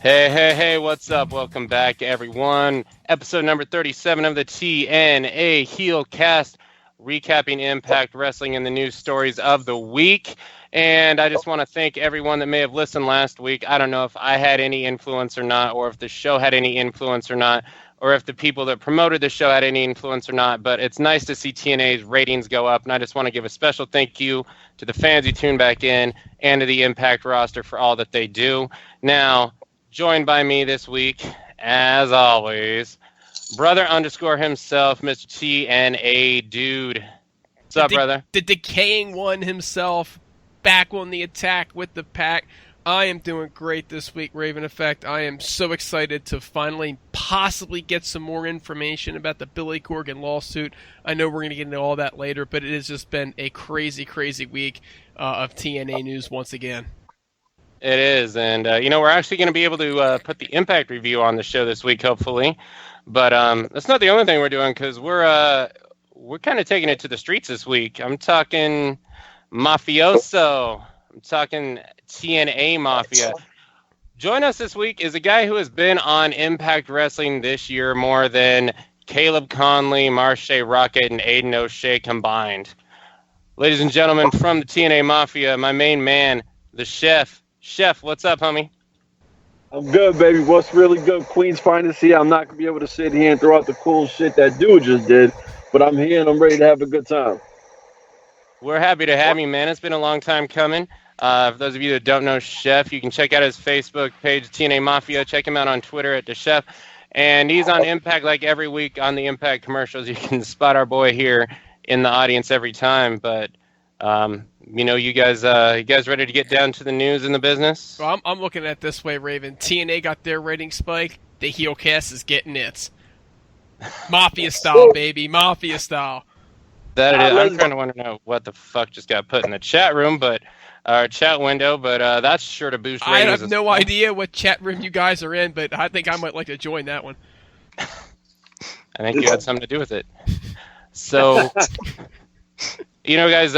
Hey, what's up? Welcome back, everyone. Episode number 37 of the TNA Heelcast, recapping Impact Wrestling and the news stories of the week. And I just want to thank everyone that may have listened last week. I don't know if I had any influence or not, or if the show had any influence or not, or if the people that promoted the show had any influence or not, but it's nice to see TNA's ratings go up, and I just want to give a special thank you to the fans who tuned back in and to the Impact roster for all that they do. Now, joined by me this week, as always, brother underscore himself, Mr. TNA Dude. What's up, brother? The decaying one himself, back on the attack with the pack. I am doing great this week, Raven Effect. I am so excited to finally possibly get some more information about the Billy Corgan lawsuit. I know we're going to get into all that later, but it has just been a crazy, crazy week of TNA news once again. It is, and we're actually going to be able to put the Impact review on the show this week, hopefully. But that's not the only thing we're doing, because we're kind of taking it to the streets this week. I'm talking mafioso. I'm talking TNA Mafia. Join us this week is a guy who has been on Impact Wrestling this year more than Caleb Conley, Marshe Rocket, and Aiden O'Shea combined. Ladies and gentlemen, from the TNA Mafia, my main man, the Chef. Chef, what's up, homie? I'm good, baby. What's really good? Queen's finest here. I'm not going to be able to sit here and throw out the cool shit that dude just did, but I'm here and I'm ready to have a good time. We're happy to have you, man. It's been a long time coming. For those of you that don't know Chef, you can check out his Facebook page, TNA Mafia. Check him out on Twitter at The Chef. And he's on Impact like every week on the Impact commercials. You can spot our boy here in the audience every time, but... you guys ready to get down to the news in the business? Well, I'm looking at it this way, Raven. TNA got their rating spike. The Heelcast is getting its. Mafia style, baby. Mafia style. That it is. I'm trying to wonder now what the fuck just got put in the chat room, but our chat window, but that's sure to boost ratings. I have no idea what chat room you guys are in, but I think I might like to join that one. I think you had something to do with it. So... guys,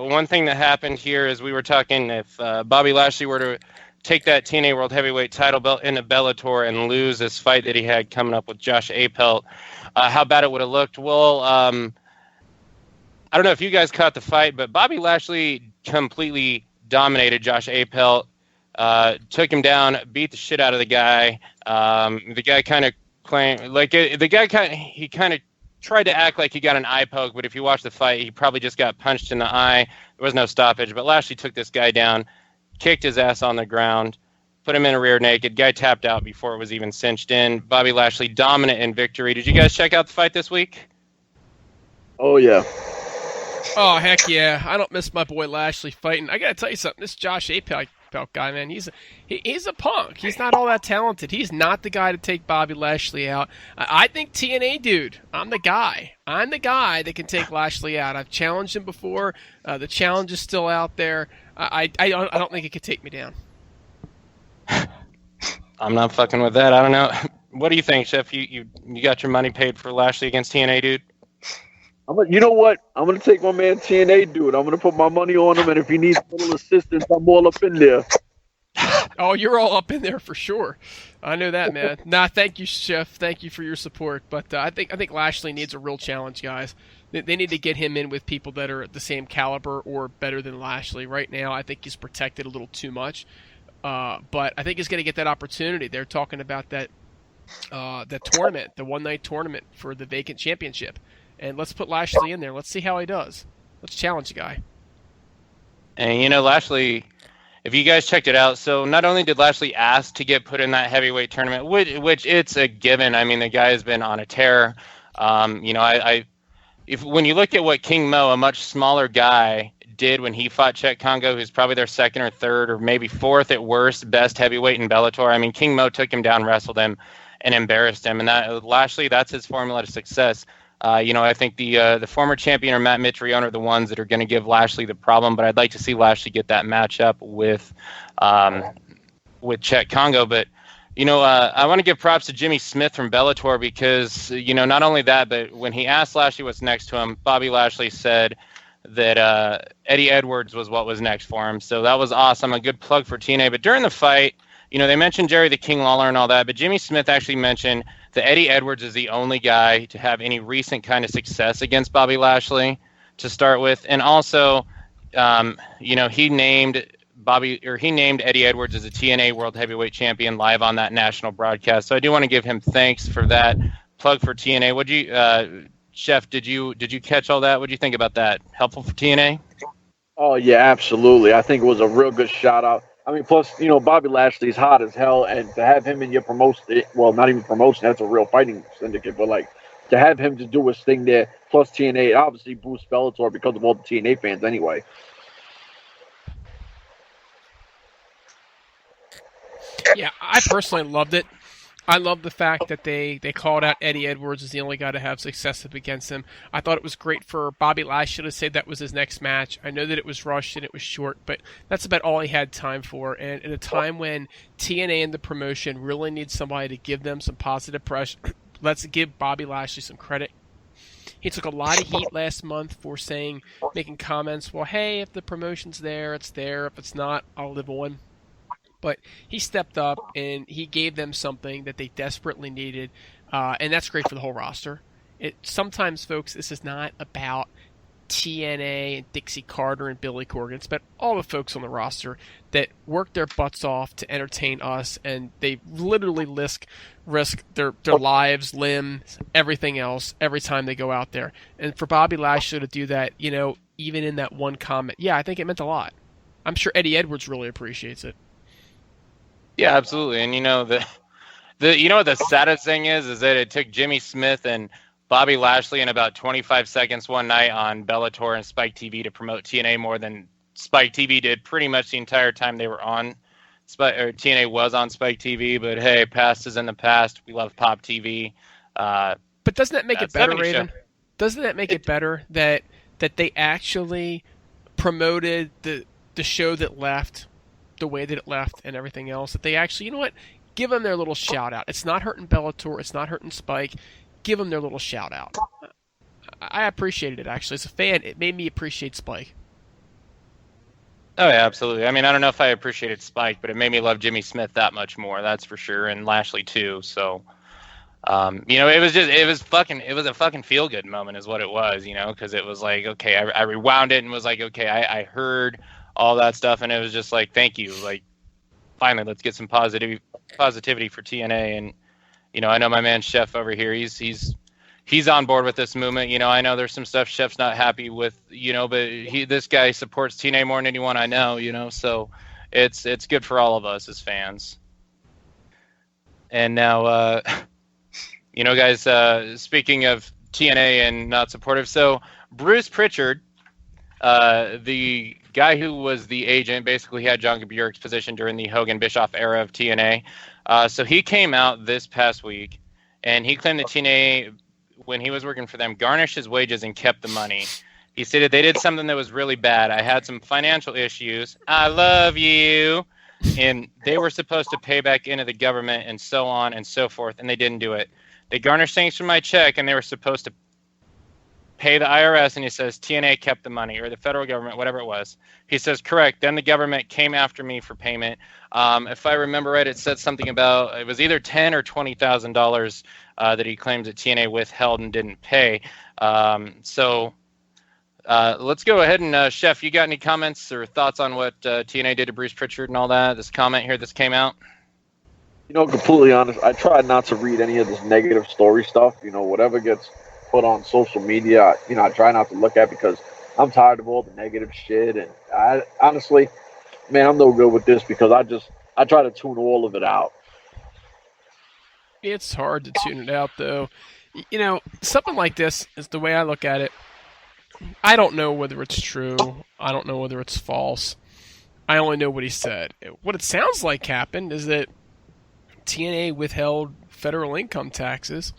one thing that happened here is we were talking if Bobby Lashley were to take that TNA World Heavyweight title belt into Bellator and lose this fight that he had coming up with Josh Apelt, how bad it would have looked. Well, I don't know if you guys caught the fight, but Bobby Lashley completely dominated Josh Apelt, took him down, beat the shit out of the guy. The guy kind of claimed, he kind of tried to act like he got an eye poke, but if you watch the fight, he probably just got punched in the eye. There was no stoppage, but Lashley took this guy down, kicked his ass on the ground, put him in a rear naked. Guy tapped out before it was even cinched in. Bobby Lashley dominant in victory. Did you guys check out the fight this week? Oh, yeah. Oh, heck yeah. I don't miss my boy Lashley fighting. I got to tell you something. This Josh Apelt guy, man, he's a punk. He's not all that talented. He's not the guy to take Bobby Lashley out. I think TNA Dude, I'm the guy. I'm the guy that can take Lashley out. I've challenged him before. The challenge is still out there. I don't think he could take me down. I'm not fucking with that. I don't know. What do you think, Chef? You got your money paid for Lashley against TNA Dude? You know what? I'm going to take my man TNA Dude. I'm going to put my money on him, and if he needs a little assistance, I'm all up in there. Oh, you're all up in there for sure. I know that, man. Nah, thank you, Chef. Thank you for your support. But I think Lashley needs a real challenge, guys. They need to get him in with people that are at the same caliber or better than Lashley. Right now, I think he's protected a little too much. But I think he's going to get that opportunity. They're talking about that tournament, the one-night tournament for the vacant championship. And let's put Lashley in there. Let's see how he does. Let's challenge the guy. And, Lashley, if you guys checked it out, so not only did Lashley ask to get put in that heavyweight tournament, which it's a given. I mean, the guy has been on a tear. When you look at what King Mo, a much smaller guy, did when he fought Chet Congo, who's probably their second or third or maybe fourth at worst best heavyweight in Bellator. I mean, King Mo took him down, wrestled him, and embarrassed him. And Lashley, that's his formula to success. I think the former champion or Matt Mitrione are the ones that are going to give Lashley the problem, but I'd like to see Lashley get that matchup with Chet Congo. But, I want to give props to Jimmy Smith from Bellator because, not only that, but when he asked Lashley what's next to him, Bobby Lashley said that Eddie Edwards was what was next for him. So that was awesome. A good plug for TNA. But during the fight, they mentioned Jerry the King Lawler and all that, but Jimmy Smith actually mentioned that Eddie Edwards is the only guy to have any recent kind of success against Bobby Lashley to start with. And also, he named Eddie Edwards as a TNA World Heavyweight Champion live on that national broadcast. So I do want to give him thanks for that. Plug for TNA. Would you, Chef, did you catch all that? What do you think about that? Helpful for TNA? Oh yeah, absolutely. I think it was a real good shout out. I mean, plus Bobby Lashley's hot as hell, and to have him in your promotion, well, not even promotion, that's a real fighting syndicate, but like to have him to do his thing there, plus TNA, obviously boosts Bellator because of all the TNA fans anyway. Yeah, I personally loved it. I love the fact that they called out Eddie Edwards as the only guy to have success up against him. I thought it was great for Bobby Lashley to say that was his next match. I know that it was rushed and it was short, but that's about all he had time for. And in a time when TNA and the promotion really needs somebody to give them some positive pressure, let's give Bobby Lashley some credit. He took a lot of heat last month for making comments, well, hey, if the promotion's there, it's there. If it's not, I'll live on. But he stepped up and he gave them something that they desperately needed, and that's great for the whole roster. Sometimes, folks, this is not about TNA and Dixie Carter and Billy Corgan. It's about all the folks on the roster that work their butts off to entertain us, and they literally risk their lives, limbs, everything else every time they go out there. And for Bobby Lashley to do that, even in that one comment, yeah, I think it meant a lot. I'm sure Eddie Edwards really appreciates it. Yeah, absolutely. And what the saddest thing is that it took Jimmy Smith and Bobby Lashley in about 25 seconds one night on Bellator and Spike TV to promote TNA more than Spike TV did pretty much the entire time they were on TNA was on Spike TV. But hey, past is in the past. We love Pop TV. But doesn't that make it better, Raven? Doesn't that make it better that they actually promoted the show that left the way that it left and everything else, that they actually, give them their little shout out. It's not hurting Bellator, it's not hurting Spike. Give them their little shout out. I appreciated it, actually. As a fan, it made me appreciate Spike. Oh yeah, absolutely. I mean, I don't know if I appreciated Spike, but it made me love Jimmy Smith that much more, that's for sure, and Lashley too. So it was a fucking feel good moment is what it was, because it was like, okay, I rewound it and was like, okay, I heard all that stuff, and it was just like, thank you, like, finally, let's get some positivity for TNA. And I know my man Chef over here, he's on board with this movement. I know there's some stuff Chef's not happy with, but this guy supports TNA more than anyone I know, so it's good for all of us as fans. And now guys, speaking of TNA and not supportive, so Bruce Pritchard, the guy who was the agent, basically had John Bjork's position during the Hogan Bischoff era of TNA. So he came out this past week, and he claimed that TNA, when he was working for them, garnished his wages and kept the money. He stated they did something that was really bad. I had some financial issues. I love you. And they were supposed to pay back into the government and so on and so forth, and they didn't do it. They garnished things from my check, and they were supposed to pay the IRS, and he says TNA kept the money, or the federal government, whatever it was. He says, correct. Then the government came after me for payment. If I remember right, it said something about, it was either $10,000 or $20,000 that he claims that TNA withheld and didn't pay. So let's go ahead and, Chef, you got any comments or thoughts on what TNA did to Bruce Pritchard and all that? This comment here, this came out. Completely honest, I try not to read any of this negative story stuff. Whatever gets put on social media, I try not to look at, because I'm tired of all the negative shit. And I honestly, man, I'm no good with this, because I try to tune all of it out. It's hard to tune it out, though. Something like this is the way I look at it. I don't know whether it's true. I don't know whether it's false. I only know what he said. What it sounds like happened is that TNA withheld federal income taxes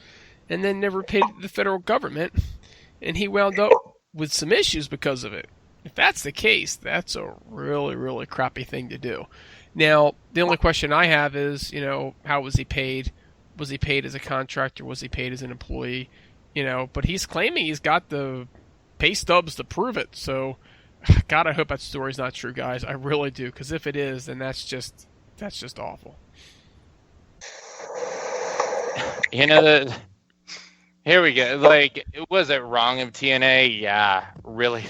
and then never paid the federal government, and he wound up with some issues because of it. If that's the case, that's a really, really crappy thing to do. Now, the only question I have is, how was he paid? Was he paid as a contractor? Was he paid as an employee? But he's claiming he's got the pay stubs to prove it. So, God, I hope that story's not true, guys. I really do, because if it is, then that's That's just awful. You know, here we go. Like, was it wrong of TNA? Yeah, really.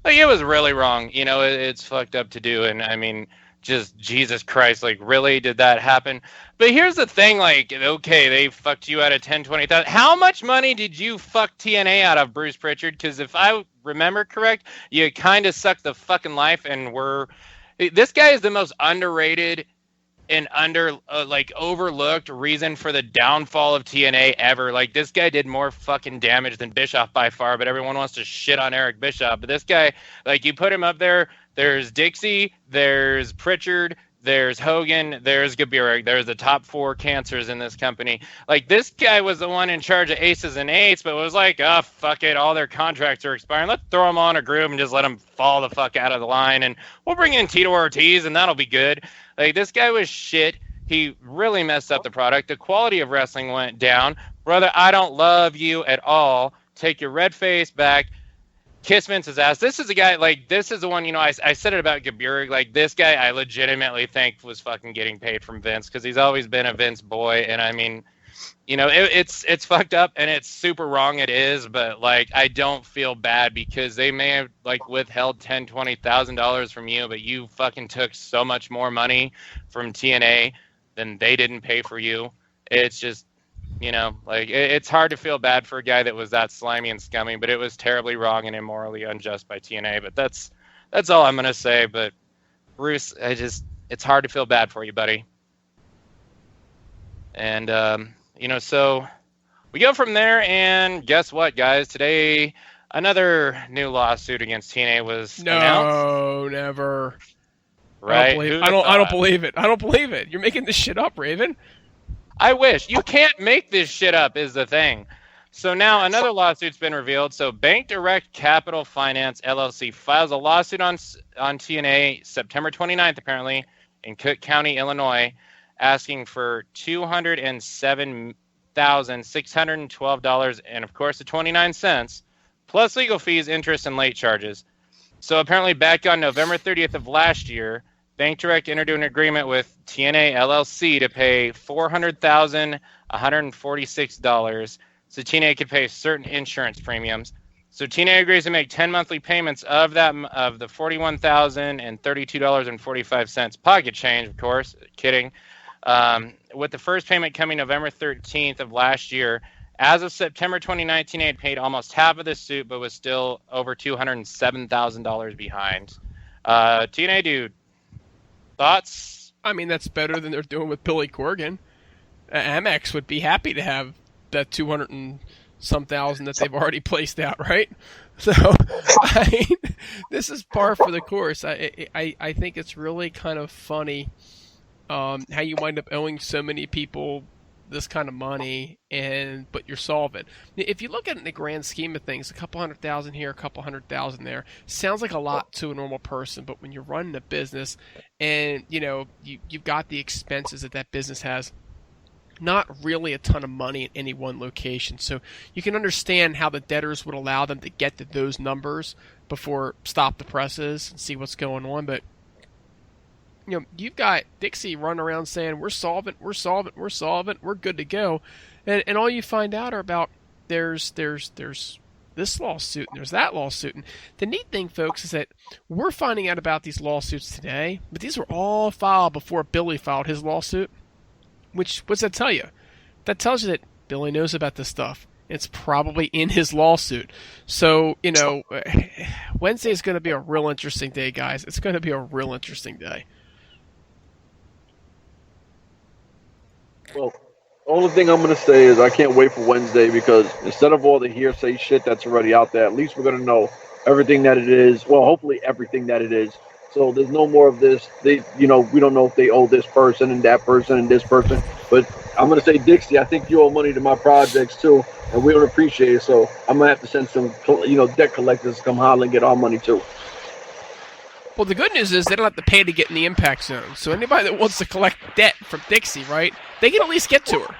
Like, it was really wrong. You know, it's fucked up to do. And I mean, just Jesus Christ, like, really did that happen? But here's the thing, like, okay, they fucked you out of 10, 20,000. How much money did you fuck TNA out of, Bruce Pritchard? Because if I remember correct, you kind of sucked the fucking life and this guy is the most underrated and overlooked reason for the downfall of TNA ever. Like, this guy did more fucking damage than Bischoff by far, but everyone wants to shit on Eric Bischoff. But this guy, like, you put him up there, there's Dixie, there's Pritchard, there's Hogan, there's Gaburick. There's the top 4 cancers in this company. Like, this guy was the one in charge of aces and eights, but was like, oh, fuck it, all their contracts are expiring. Let's throw them on a group and just let them fall the fuck out of the line, and we'll bring in Tito Ortiz, and that'll be good. Like, this guy was shit. He really messed up the product. The quality of wrestling went down. Brother, I don't love you at all. Take your red face back. Kiss Vince's ass. This is a guy, like, this is the one, you know, I said it about Gaburick. Like, this guy I legitimately think was fucking getting paid from Vince because he's always been a Vince boy. And I mean, you know, it's fucked up and it's super wrong. It is, but like, I don't feel bad because they may have like withheld $10,000-$20,000 from you, but you fucking took so much more money from TNA than they didn't pay for you. It's just, you know, like, it's hard to feel bad for a guy that was that slimy and scummy, but it was terribly wrong and immorally unjust by TNA. But that's all I'm gonna say. But Bruce, it's hard to feel bad for you, buddy. And you know, so we go from there, and guess what, guys? Today, another new lawsuit against TNA was announced. No, never. Right? I don't believe it. I don't believe it. You're making this shit up, Raven. I wish. You can't make this shit up is the thing. So now another lawsuit's been revealed. So Bank Direct Capital Finance LLC files a lawsuit on TNA September 29th, apparently, in Cook County, Illinois, asking for $207,612 and, of course, the 29 cents, plus legal fees, interest, and late charges. So apparently back on November 30th of last year, Bank Direct entered into an agreement with TNA LLC to pay $400,146 so TNA could pay certain insurance premiums. So TNA agrees to make 10 monthly payments of the $41,032.45 pocket change, of course. Kidding. With the first payment coming November 13th of last year. As of September 2019, TNA had paid almost half of the suit, but was still over $207,000 behind. TNA Dude, thoughts? I mean, that's better than they're doing with Billy Corgan. Amex would be happy to have that 200 and some thousand that they've already placed out, right? So, I mean, this is par for the course. I think it's really kind of funny how you wind up owing so many people this kind of money, but you're solvent. If you look at it in the grand scheme of things, a couple $100,000 here, a couple $100,000 there, sounds like a lot to a normal person. But when you're running a business, and you know you've got the expenses that business has, not really a ton of money in any one location. So you can understand how the debtors would allow them to get to those numbers before stop the presses and see what's going on. But you know, you've got Dixie running around saying, we're solvent, we're good to go. And all you find out are about there's this lawsuit and there's that lawsuit. And the neat thing, folks, is that we're finding out about these lawsuits today, but these were all filed before Billy filed his lawsuit. What's that tell you? That tells you that Billy knows about this stuff. It's probably in his lawsuit. So, you know, Wednesday is going to be a real interesting day, guys. It's going to be a real interesting day. Well, the only thing I'm going to say is I can't wait for Wednesday because instead of all the hearsay shit that's already out there, at least we're going to know everything that it is. Well, hopefully everything that it is. So there's no more of this. We don't know if they owe this person and that person and this person. But I'm going to say, Dixie, I think you owe money to my projects too, and we don't appreciate it. So I'm going to have to send some, debt collectors to come holler and get our money too. Well, the good news is they don't have to pay to get in the impact zone. So anybody that wants to collect debt from Dixie, right, they can at least get to her.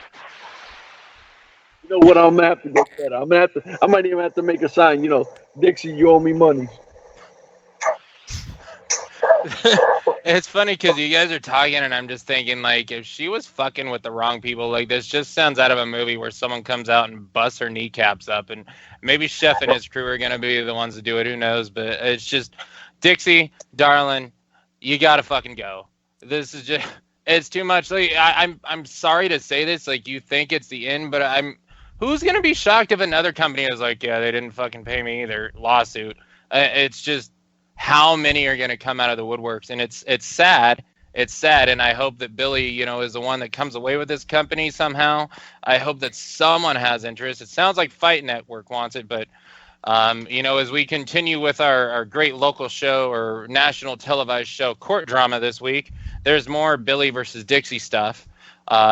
You know what? I'm going to have to get better. I might even have to make a sign, Dixie, you owe me money. It's funny because you guys are talking, and I'm just thinking, like, if she was fucking with the wrong people, like, this just sounds out of a movie where someone comes out and busts her kneecaps up, and maybe Chef and his crew are gonna be the ones to do it. Who knows? But it's just, Dixie, darling, you gotta fucking go. This is just, it's too much. Like, I'm sorry to say this, like, you think it's the end, but who's gonna be shocked if another company is like, yeah, they didn't fucking pay me either, lawsuit. It's just, how many are going to come out of the woodworks, and it's sad. It's sad, and I hope that Billy, is the one that comes away with this company somehow. I hope that someone has interest. It sounds like Fight Network wants it, but as we continue with our great local show or national televised show, Court Drama, this week, there's more Billy versus Dixie stuff.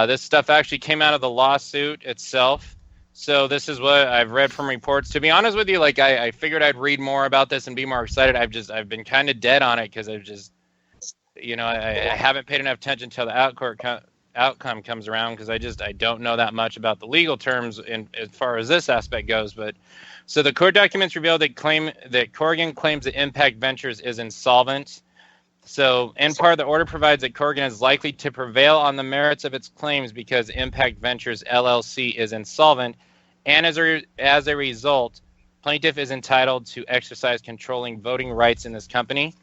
This stuff actually came out of the lawsuit itself. So this is what I've read from reports. To be honest with you, like, I figured I'd read more about this and be more excited. I've been kind of dead on it because I've just, I haven't paid enough attention until the outcome comes around, because I don't know that much about the legal terms as far as this aspect goes. But so the court documents reveal that Corrigan claims that Impact Ventures is insolvent. So, in part, the order provides that Corrigan is likely to prevail on the merits of its claims because Impact Ventures LLC is insolvent, and as a result, plaintiff is entitled to exercise controlling voting rights in this company.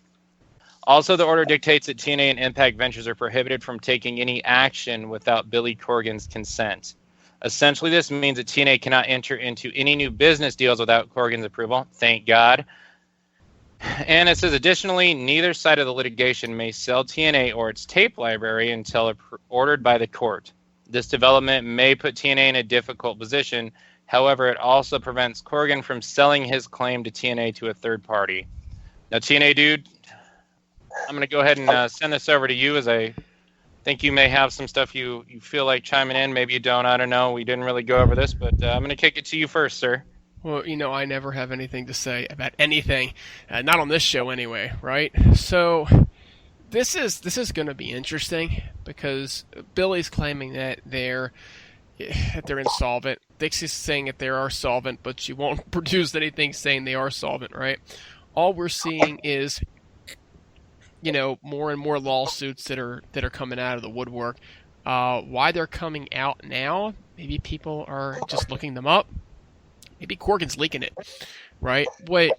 Also, the order dictates that TNA and Impact Ventures are prohibited from taking any action without Billy Corrigan's consent. Essentially, this means that TNA cannot enter into any new business deals without Corrigan's approval. Thank God. And it says, additionally, neither side of the litigation may sell TNA or its tape library until ordered by the court. This development may put TNA in a difficult position. However, it also prevents Corrigan from selling his claim to TNA to a third party. Now, TNA Dude, I'm going to go ahead and send this over to you, as I think you may have some stuff you feel like chiming in. Maybe you don't. I don't know. We didn't really go over this, but I'm going to kick it to you first, sir. Well, I never have anything to say about anything, not on this show anyway, right? So this is going to be interesting because Billy's claiming that they're insolvent. Dixie's saying that they are solvent, but she won't produce anything saying they are solvent, right? All we're seeing is more and more lawsuits that are coming out of the woodwork. Why they're coming out now? Maybe people are just looking them up. Maybe Corrigan's leaking it, right? What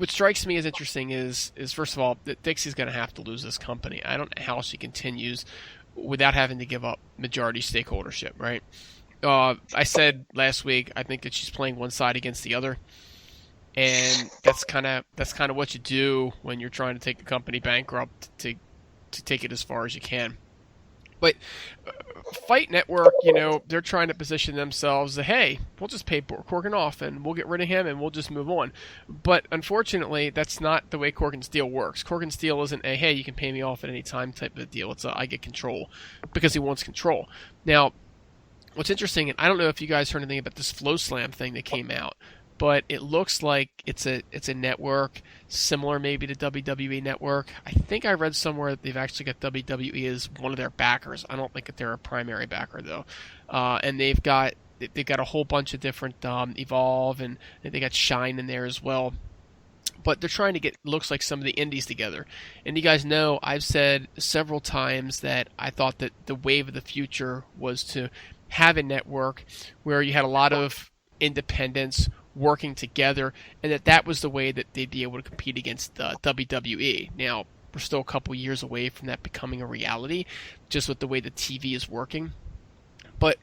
strikes me as interesting is first of all, that Dixie's going to have to lose this company. I don't know how she continues without having to give up majority stakeholdership, right? I said last week I think that she's playing one side against the other, and that's kind of what you do when you're trying to take a company bankrupt to take it as far as you can. But Fight Network, they're trying to position themselves as, hey, we'll just pay Corgan off and we'll get rid of him and we'll just move on. But unfortunately, that's not the way Corgan's deal works. Corgan's deal isn't a, hey, you can pay me off at any time type of deal. It's a, I get control, because he wants control. Now, what's interesting, and I don't know if you guys heard anything about this Flow Slam thing that came out, but it looks like it's a network similar maybe to WWE Network. I think I read somewhere that they've actually got WWE as one of their backers. I don't think that they're a primary backer though. And they've got a whole bunch of different Evolve, and they got Shine in there as well. But they're trying to get, looks like, some of the indies together. And you guys know I've said several times that I thought that the wave of the future was to have a network where you had a lot of independents working together, and that was the way that they'd be able to compete against WWE. Now, we're still a couple years away from that becoming a reality, just with the way the TV is working. But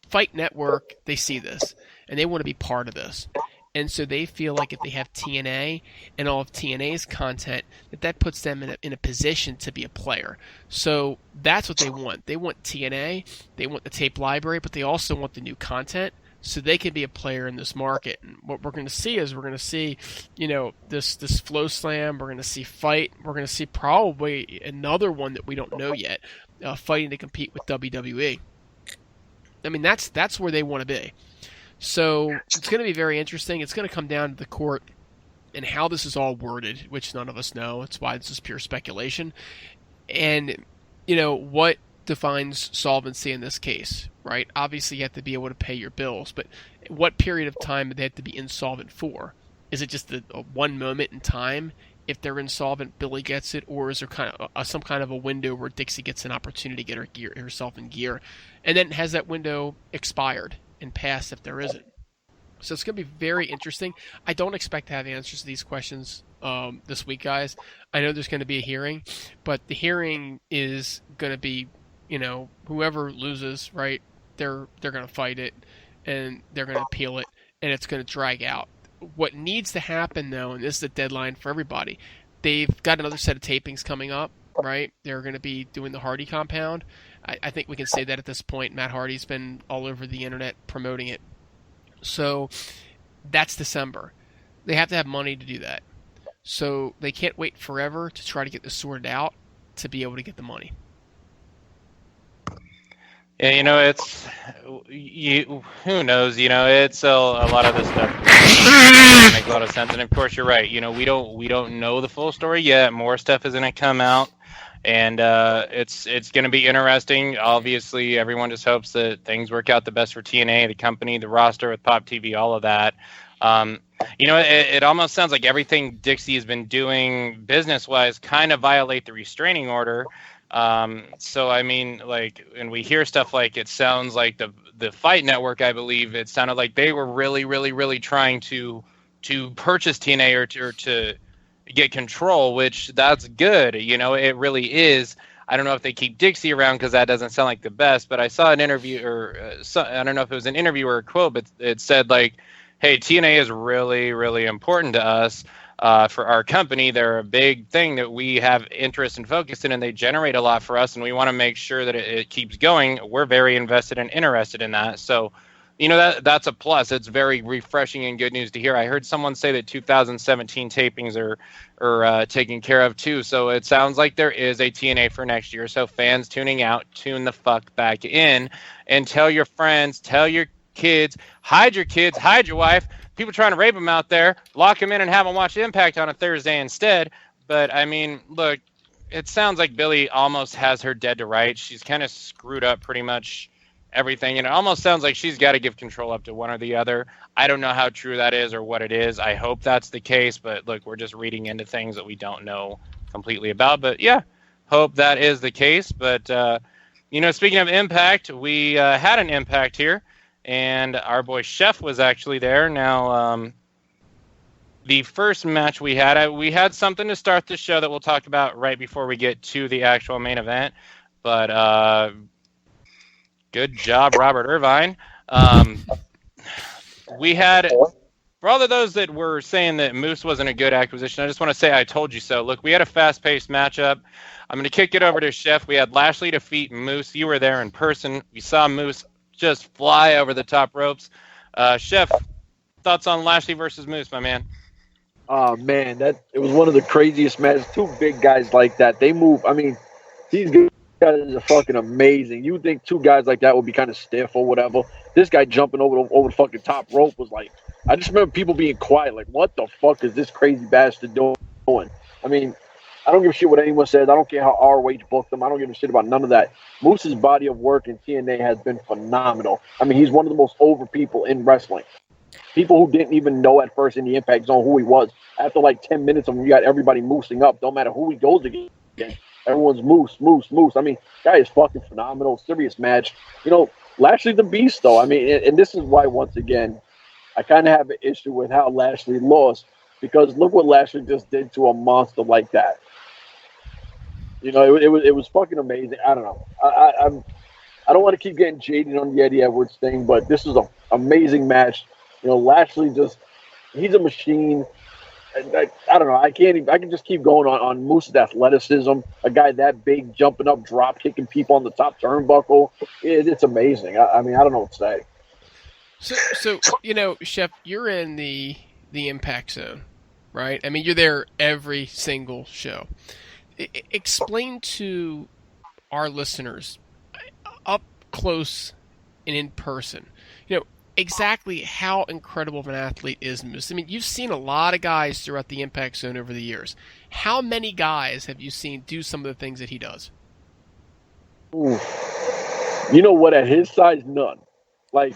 Fight Network, they see this, and they want to be part of this. And so they feel like if they have TNA and all of TNA's content, that puts them in a position to be a player. So that's what they want. They want TNA, they want the tape library, but they also want the new content, so they can be a player in this market. And what we're going to see is this Flow Slam. We're going to see Fight. We're going to see probably another one that we don't know yet, fighting to compete with WWE. I mean, that's where they want to be. So it's going to be very interesting. It's going to come down to the court and how this is all worded, which none of us know. It's why this is pure speculation. And, what defines solvency in this case, right? Obviously, you have to be able to pay your bills, but what period of time do they have to be insolvent for? Is it just a one moment in time if they're insolvent, Billy gets it, or is there kind of some kind of a window where Dixie gets an opportunity to get herself in gear, and then has that window expired and passed if there isn't? So it's going to be very interesting. I don't expect to have answers to these questions this week, guys. I know there's going to be a hearing, but the hearing is going to be, whoever loses, right? They're going to fight it, and they're going to appeal it, and it's going to drag out. What needs to happen, though, and this is the deadline for everybody, they've got another set of tapings coming up, right? They're going to be doing the Hardy compound. I think we can say that at this point. Matt Hardy's been all over the internet promoting it. So that's December. They have to have money to do that. So they can't wait forever to try to get this sorted out to be able to get the money. Yeah, it's who knows? It's a lot of this stuff doesn't make a lot of sense. And of course, you're right. We don't know the full story yet. More stuff is going to come out, and it's going to be interesting. Obviously, everyone just hopes that things work out the best for TNA, the company, the roster with Pop TV, all of that. It almost sounds like everything Dixie has been doing business-wise kind of violate the restraining order. So I mean, and we hear stuff like it sounds like the Fight Network, I believe, it sounded like they were really, really, really trying to purchase TNA or to get control, which that's good. It really is. I don't know if they keep Dixie around because that doesn't sound like the best, but I saw an interview I don't know if it was an interview or a quote, but it said hey, TNA is really, really important to us. For our company, they're a big thing that we have interest and focus in, and they generate a lot for us, and we want to make sure that it keeps going. We're very invested and interested in that. So, that's a plus. It's very refreshing and good news to hear. I heard someone say that 2017 tapings are taken care of too. So it sounds like there is a TNA for next year. So fans tuning out, tune the fuck back in, and tell your friends, tell your kids, hide your wife. People trying to rape them out there, lock them in and have them watch Impact on a Thursday instead. But, I mean, look, it sounds like Billy almost has her dead to rights. She's kind of screwed up pretty much everything, and it almost sounds like she's got to give control up to one or the other. I don't know how true that is or what it is. I hope that's the case, but, look, we're just reading into things that we don't know completely about. But, yeah, hope that is the case. But, speaking of Impact, we had an Impact here. And our boy Chef was actually there. Now, the first match we had something to start the show that we'll talk about right before we get to the actual main event. But good job, Robert Irvine. We had, for all of those that were saying that Moose wasn't a good acquisition, I just want to say I told you so. Look, we had a fast-paced matchup. I'm going to kick it over to Chef. We had Lashley defeat Moose. You were there in person. We saw Moose just fly over the top ropes. Chef, thoughts on Lashley versus Moose, my man? Oh man, it was one of the craziest matches. Two big guys like that, they move. I mean, these guys are fucking amazing. You would think two guys like that would be kind of stiff or whatever. This guy jumping over the fucking top rope was like, I just remember people being quiet, like, what the fuck is this crazy bastard doing? I mean, I don't give a shit what anyone says. I don't care how ROH booked them. I don't give a shit about none of that. Moose's body of work in TNA has been phenomenal. I mean, he's one of the most over people in wrestling. People who didn't even know at first in the Impact Zone who he was. After like 10 minutes of him, you got everybody moosing up. Don't matter who he goes against. Everyone's moose. I mean, guy is fucking phenomenal. Serious match. Lashley's the beast, though. I mean, and this is why, once again, I kind of have an issue with how Lashley lost. Because look what Lashley just did to a monster like that. It was fucking amazing. I don't know. I don't want to keep getting jaded on the Eddie Edwards thing, but this is an amazing match. Lashley he's a machine. I don't know. I can just keep going on Moose's athleticism. A guy that big jumping up, drop kicking people on the top turnbuckle. It's amazing. I mean, I don't know what to say. So Chef, you're in the Impact Zone, right? I mean, you're there every single show. Explain to our listeners up close and in person, exactly how incredible of an athlete is Moose. I mean, you've seen a lot of guys throughout the Impact Zone over the years. How many guys have you seen do some of the things that he does? Ooh. You know what? At his size, none. Like,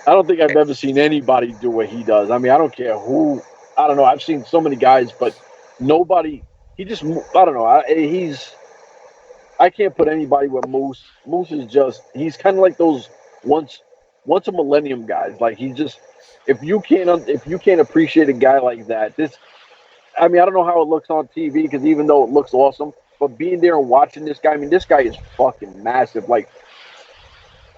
I don't think I've ever seen anybody do what he does. I mean, I don't care who. I don't know. I've seen so many guys, but nobody. He just, I don't know. I can't put anybody with Moose. Moose is just, he's kind of like those once, once a millennium guys. Like he just, if you can't appreciate a guy like that, this, I mean, I don't know how it looks on TV because even though it looks awesome, but being there and watching this guy, I mean, this guy is fucking massive. Like,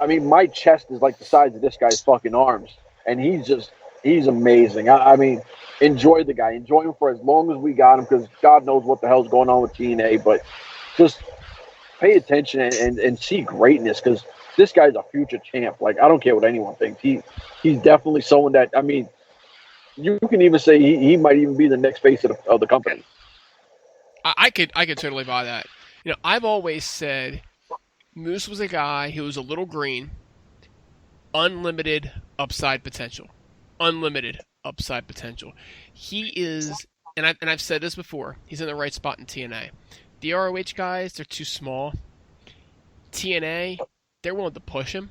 I mean, my chest is like the size of this guy's fucking arms, and he's amazing. I mean, enjoy the guy, enjoy him for as long as we got him because God knows what the hell's going on with TNA, but just pay attention and see greatness because this guy's a future champ. Like, I don't care what anyone thinks. He's definitely someone that, I mean, you can even say he might even be the next face of the company. I could totally buy that. You know, I've always said Moose was a guy who was a little green, unlimited upside potential. Unlimited upside potential. He is, and I've said this before, he's in the right spot in TNA. The ROH guys, they're too small. TNA, they're willing to push him,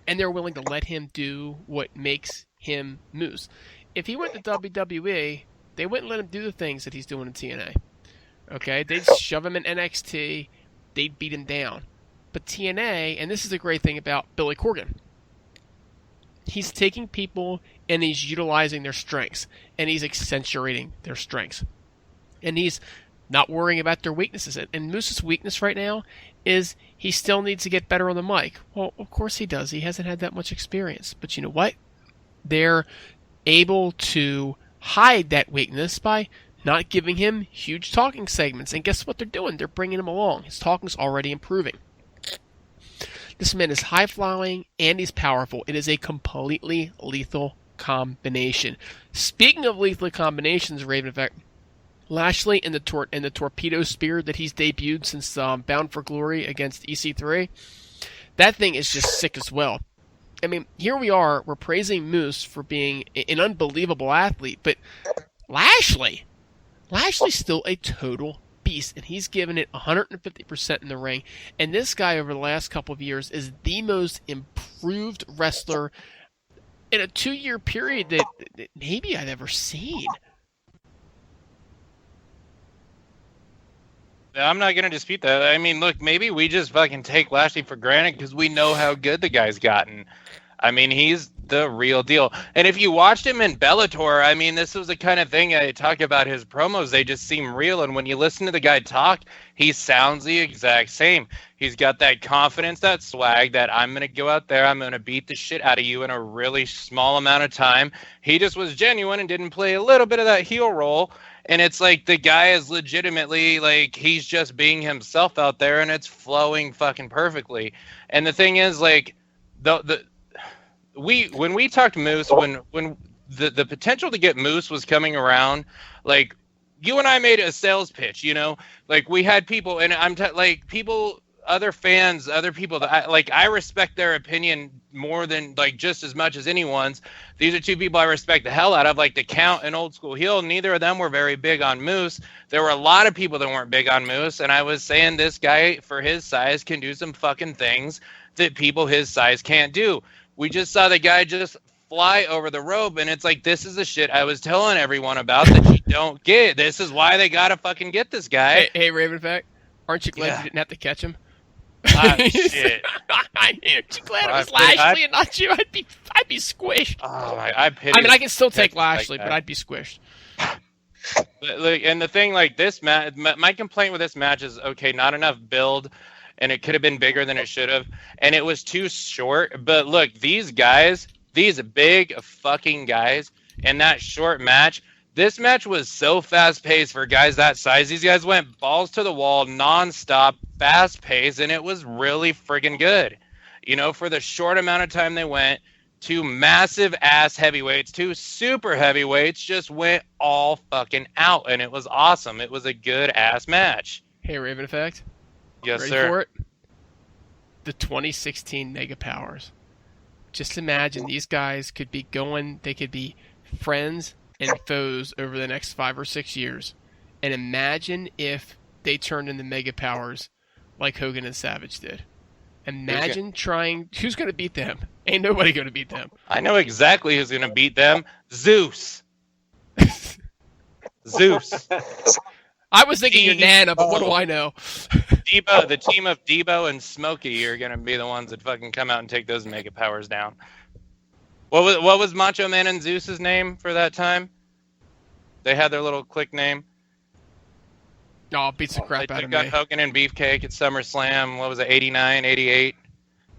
and they're willing to let him do what makes him Moose. If he went to WWE, they wouldn't let him do the things that he's doing in TNA. Okay? They'd shove him in NXT, they'd beat him down. But TNA, and this is the great thing about Billy Corgan, he's taking people and he's utilizing their strengths, and he's accentuating their strengths. And he's not worrying about their weaknesses. And Moose's weakness right now is he still needs to get better on the mic. Well, of course he does. He hasn't had that much experience. But you know what? They're able to hide that weakness by not giving him huge talking segments. And guess what they're doing? They're bringing him along. His talking's already improving. This man is high-flying and he's powerful. It is a completely lethal combination. Speaking of lethal combinations, Raven Effect, Lashley and the torpedo spear that he's debuted since Bound for Glory against EC3, that thing is just sick as well. I mean, here we are, we're praising Moose for being an unbelievable athlete, but Lashley's still a total beast, and he's given it 150% in the ring. And this guy over the last couple of years is the most improved wrestler in a 2-year period that maybe I've ever seen. I'm not going to dispute that. I mean, look, maybe we just fucking take Lashley for granted because we know how good the guy's gotten. I mean, he's the real deal. And if you watched him in Bellator, I mean, this was the kind of thing I talk about his promos. They just seem real. And when you listen to the guy talk, he sounds the exact same. He's got that confidence, that swag, that I'm going to go out there, I'm going to beat the shit out of you in a really small amount of time. He just was genuine and didn't play a little bit of that heel role. And it's like the guy is legitimately, like, he's just being himself out there, and it's flowing fucking perfectly. And the thing is, like, when we talked Moose, when the potential to get Moose was coming around, like, you and I made a sales pitch, you know? Like, we had people, and people, other fans, other people that I respect their opinion more than, like, just as much as anyone's. These are two people I respect the hell out of, like the Count and Old School Heel. Neither of them were very big on Moose. There were a lot of people that weren't big on Moose, and I was saying this guy, for his size, can do some fucking things that people his size can't do. We just saw the guy just fly over the rope, and it's like, this is the shit I was telling everyone about that you don't get. This is why they gotta fucking get this guy. Hey Ravenfact, aren't you glad you didn't have to catch him? Shit. Aren't you glad it was Lashley and not you? I'd be squished. Oh, I mean, I can still take Lashley, but I'd be squished. And the thing, like, this match, my complaint with this match is, okay, not enough build, and it could have been bigger than it should have, and it was too short. But look, these guys, these big fucking guys, in that short match, this match was so fast-paced for guys that size. These guys went balls to the wall, non-stop, fast-paced, and it was really friggin' good. You know, for the short amount of time they went, two massive-ass heavyweights, two super heavyweights just went all fucking out, and it was awesome. It was a good-ass match. Hey, Raven Effect. Yes, Ready sir. for it? The 2016 Mega Powers. Just imagine these guys could be they could be friends and foes over the next 5 or 6 years. And imagine if they turned into Mega Powers like Hogan and Savage did. Imagine who's going to beat them? Ain't nobody going to beat them. I know exactly who's going to beat them. Zeus. Zeus. I was thinking your Nana, but what do I know? Debo, the team of Debo and Smokey are gonna be the ones that fucking come out and take those mega powers down. What was Macho Man and Zeus's name for that time? They had their little clique name. Oh, beats the crap They out of took me. out Hogan and Beefcake at SummerSlam. What was it, 89, 88?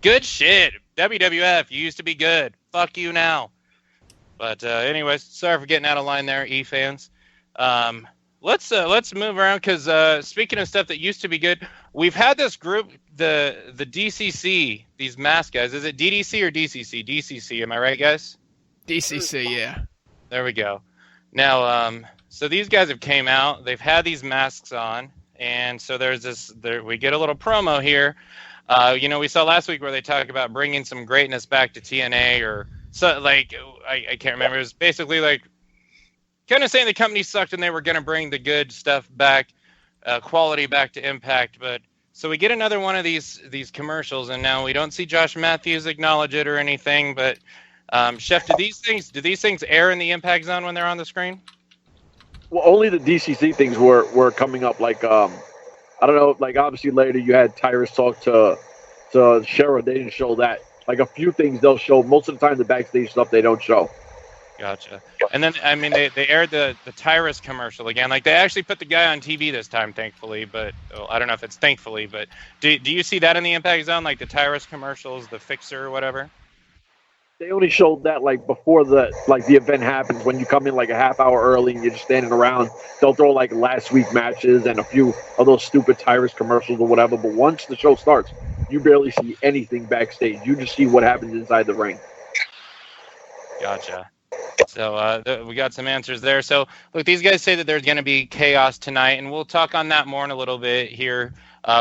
Good shit. WWF, you used to be good. Fuck you now. But anyways, sorry for getting out of line there, E-fans. Let's move around because speaking of stuff that used to be good, we've had this group, the DCC, these mask guys. Is it DDC or DCC? DCC, am I right, guys? DCC, yeah. There we go. Now, so these guys have came out. They've had these masks on, and so there's this. We get a little promo here. We saw last week where they talk about bringing some greatness back to TNA, or so. Like, I can't remember. It was basically like kind of saying the company sucked and they were going to bring the good stuff back, quality back to Impact. But so we get another one of these commercials, and now we don't see Josh Matthews acknowledge it or anything. But Chef, do these things air in the Impact Zone when they're on the screen? Well, only the DCC things were coming up. Like I don't know. Like obviously later you had Tyrus talk to Cheryl. They didn't show that. Like a few things they'll show. Most of the time the backstage stuff they don't show. Gotcha. And then, I mean, they aired the Tyrus commercial again. Like, they actually put the guy on TV this time, thankfully. But I don't know if it's thankfully, but do you see that in the Impact Zone? Like the Tyrus commercials, the Fixer or whatever? They only showed that like before the event happens, when you come in like a half hour early and you're just standing around. They'll throw like last week matches and a few of those stupid Tyrus commercials or whatever. But once the show starts, you barely see anything backstage. You just see what happens inside the ring. Gotcha. So we got some answers there. So look, these guys say that there's going to be chaos tonight, and we'll talk on that more in a little bit here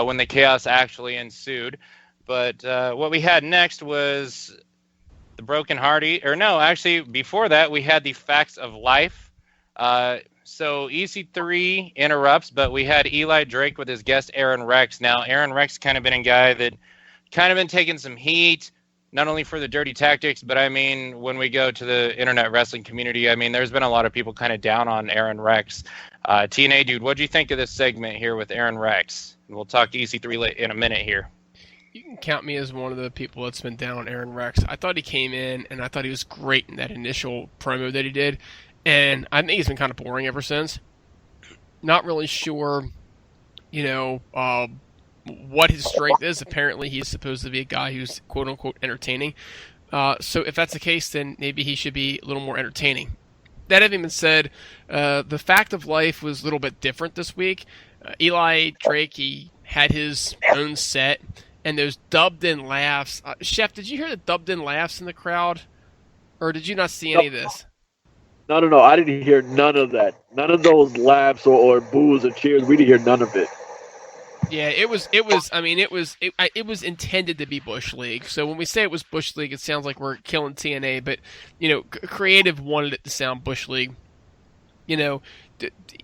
when the chaos actually ensued. But what we had next was the Broken Hearty, or no, actually before that we had the Facts of Life. So EC3 interrupts, but we had Eli Drake with his guest Aaron Rex. Now Aaron Rex kind of been a guy that kind of been taking some heat, not only for the dirty tactics, but I mean, when we go to the internet wrestling community, I mean, there's been a lot of people kind of down on Aaron Rex. TNA Dude, what do you think of this segment here with Aaron Rex? And we'll talk EC3 in a minute here. You can count me as one of the people that's been down on Aaron Rex. I thought he came in, and I thought he was great in that initial promo that he did. And I think he's been kind of boring ever since. Not really sure, what his strength is. Apparently, he's supposed to be a guy who's quote-unquote entertaining. So if that's the case, then maybe he should be a little more entertaining. That having been said, the Fact of Life was a little bit different this week. Eli Drake, he had his own set, and those dubbed-in laughs. Chef, did you hear the dubbed-in laughs in the crowd? Or did you not see any of this? No. I didn't hear none of that. None of those laughs or boos or cheers. We didn't hear none of it. Yeah, it was intended to be Bush League. So when we say it was Bush League, it sounds like we're killing TNA, but creative wanted it to sound Bush League.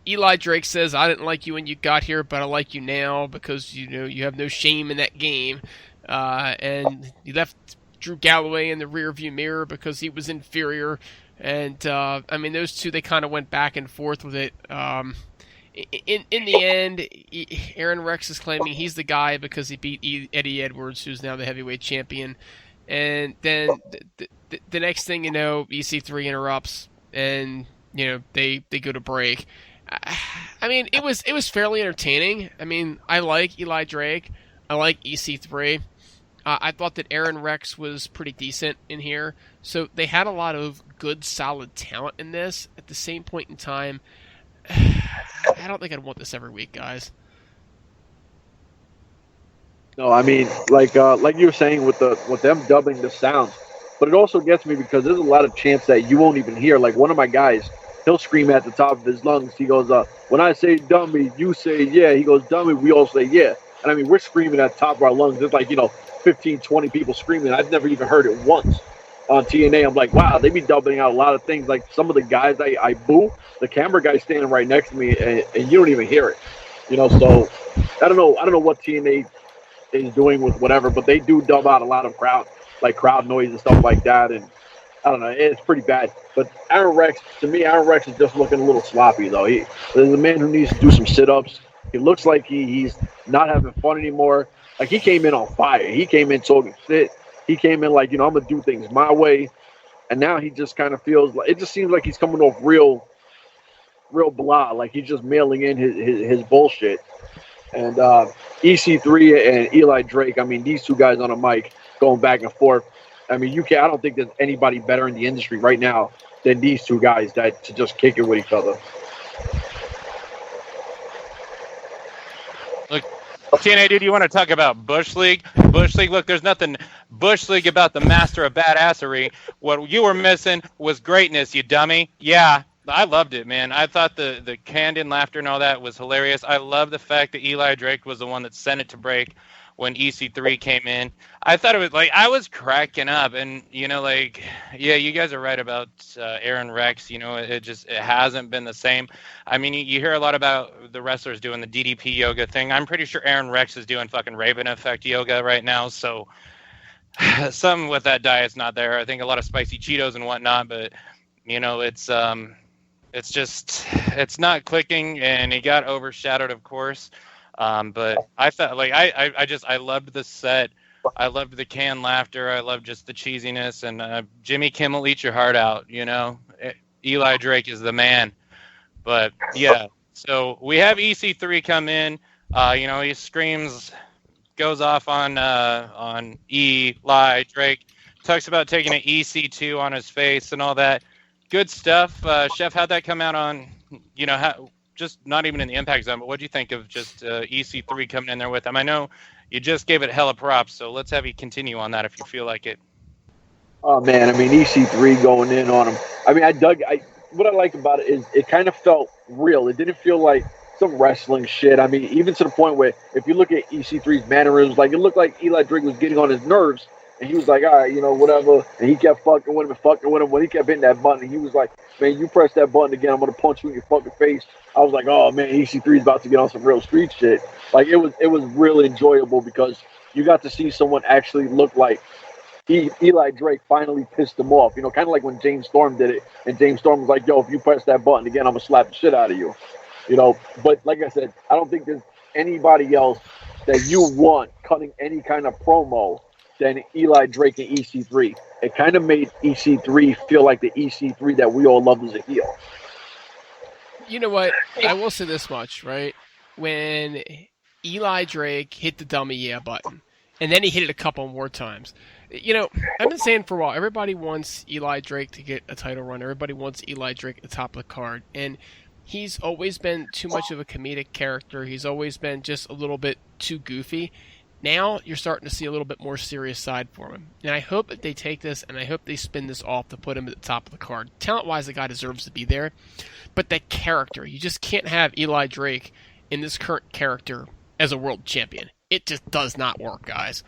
Eli Drake says, "I didn't like you when you got here, but I like you now because you have no shame in that game." And he left Drew Galloway in the rearview mirror because he was inferior. And those two, they kind of went back and forth with it. In the end, Aaron Rex is claiming he's the guy because he beat Eddie Edwards, who's now the heavyweight champion. And then the next thing you know, EC3 interrupts, and they go to break. I mean, it was fairly entertaining. I mean, I like Eli Drake. I like EC3. I thought that Aaron Rex was pretty decent in here. So they had a lot of good, solid talent in this. At the same point in time, I don't think I'd want this every week, guys. No, I mean, like you were saying with them dubbing the sounds, but it also gets me because there's a lot of chants that you won't even hear. Like one of my guys, he'll scream at the top of his lungs. He goes, "When I say dummy, you say yeah." He goes, "Dummy, we all say yeah." And I mean, we're screaming at the top of our lungs. There's like 15, 20 people screaming. I've never even heard it once on TNA. I'm like, wow, they be dubbing out a lot of things. Like some of the guys I boo, the camera guy's standing right next to me, and you don't even hear it. So I don't know what TNA is doing with whatever, but they do dub out a lot of crowd noise and stuff like that. And I don't know. It's pretty bad. But Aaron Rex, to me, Aaron Rex is just looking a little sloppy though. There's a man who needs to do some sit-ups. He looks like he's not having fun anymore. Like he came in on fire. He came in talking shit. He came in like, I'm gonna do things my way. And now he just kind of feels like it just seems like he's coming off real blah. Like he's just mailing in his bullshit. And EC3 and Eli Drake, I mean, these two guys on a mic going back and forth. I mean, I don't think there's anybody better in the industry right now than these two guys that to just kick it with each other. Look, TNA Dude, you want to talk about Bush League? Bush League, look, there's nothing Bush League about the master of badassery. What you were missing was greatness, you dummy. Yeah, I loved it, man. I thought the canned laughter and all that was hilarious. I love the fact that Eli Drake was the one that sent it to break when EC3 came in. I thought it was like, I was cracking up. And, like, yeah, you guys are right about Aaron Rex. It hasn't been the same. I mean, you hear a lot about the wrestlers doing the DDP yoga thing. I'm pretty sure Aaron Rex is doing fucking Raven Effect yoga right now. So something with that diet's not there. I think a lot of spicy Cheetos and whatnot, but, it's not clicking, and it got overshadowed, of course. But I thought, like, I loved the set. I loved the canned laughter. I loved just the cheesiness. And Jimmy Kimmel, eat your heart out. Eli Drake is the man. But yeah, so we have EC3 come in. He screams, goes off on Eli Drake, talks about taking an EC2 on his face and all that. Good stuff. Chef, how'd that come out on, just not even in the impact zone, but what do you think of just EC3 coming in there with him? I know you just gave it hella props, so let's have you continue on that if you feel like it. Oh man, I mean EC3 going in on him. I mean, what I like about it is it kind of felt real. It didn't feel like some wrestling shit. I mean, even to the point where if you look at EC3's mannerisms, like it looked like Eli Drake was getting on his nerves. And he was like, all right, whatever. And he kept fucking with him and fucking with him. When he kept hitting that button, he was like, man, you press that button again, I'm going to punch you in your fucking face. I was like, oh, man, EC3 is about to get on some real street shit. Like, it was really enjoyable because you got to see someone actually look like Eli Drake finally pissed him off. Kind of like when James Storm did it. And James Storm was like, yo, if you press that button again, I'm going to slap the shit out of you. But like I said, I don't think there's anybody else that you want cutting any kind of promo than Eli Drake and EC3. It kind of made EC3 feel like the EC3 that we all loved as a heel. You know what? I will say this much, right? When Eli Drake hit the dummy yeah button, and then he hit it a couple more times. I've been saying for a while, everybody wants Eli Drake to get a title run. Everybody wants Eli Drake at the top of the card. And he's always been too much of a comedic character. He's always been just a little bit too goofy. Now you're starting to see a little bit more serious side for him. And I hope that they take this and I hope they spin this off to put him at the top of the card. Talent-wise, the guy deserves to be there. But that character, you just can't have Eli Drake in this current character as a world champion. It just does not work, guys.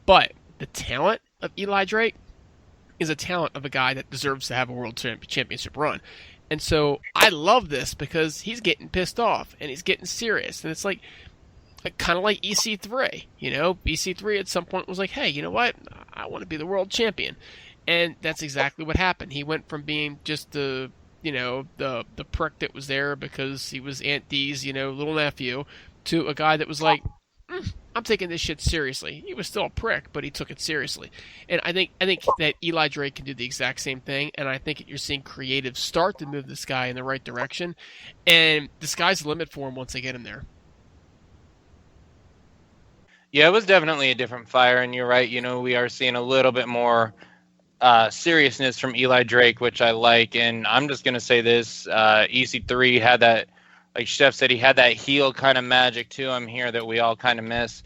But the talent of Eli Drake is a talent of a guy that deserves to have a world championship run. And so I love this because he's getting pissed off and he's getting serious. And it's like kind of like EC3, EC3 at some point was like, hey, you know what? I want to be the world champion. And that's exactly what happened. He went from being just the prick that was there because he was Aunt D's, little nephew, to a guy that was like, I'm taking this shit seriously. He was still a prick, but he took it seriously. And I think that Eli Drake can do the exact same thing, and I think that you're seeing creative start to move this guy in the right direction. And the sky's the limit for him once they get him there. Yeah, it was definitely a different fire, and you're right. We are seeing a little bit more seriousness from Eli Drake, which I like. And I'm just gonna say this: EC3 had that, like Chef said, he had that heel kind of magic to him here that we all kind of miss.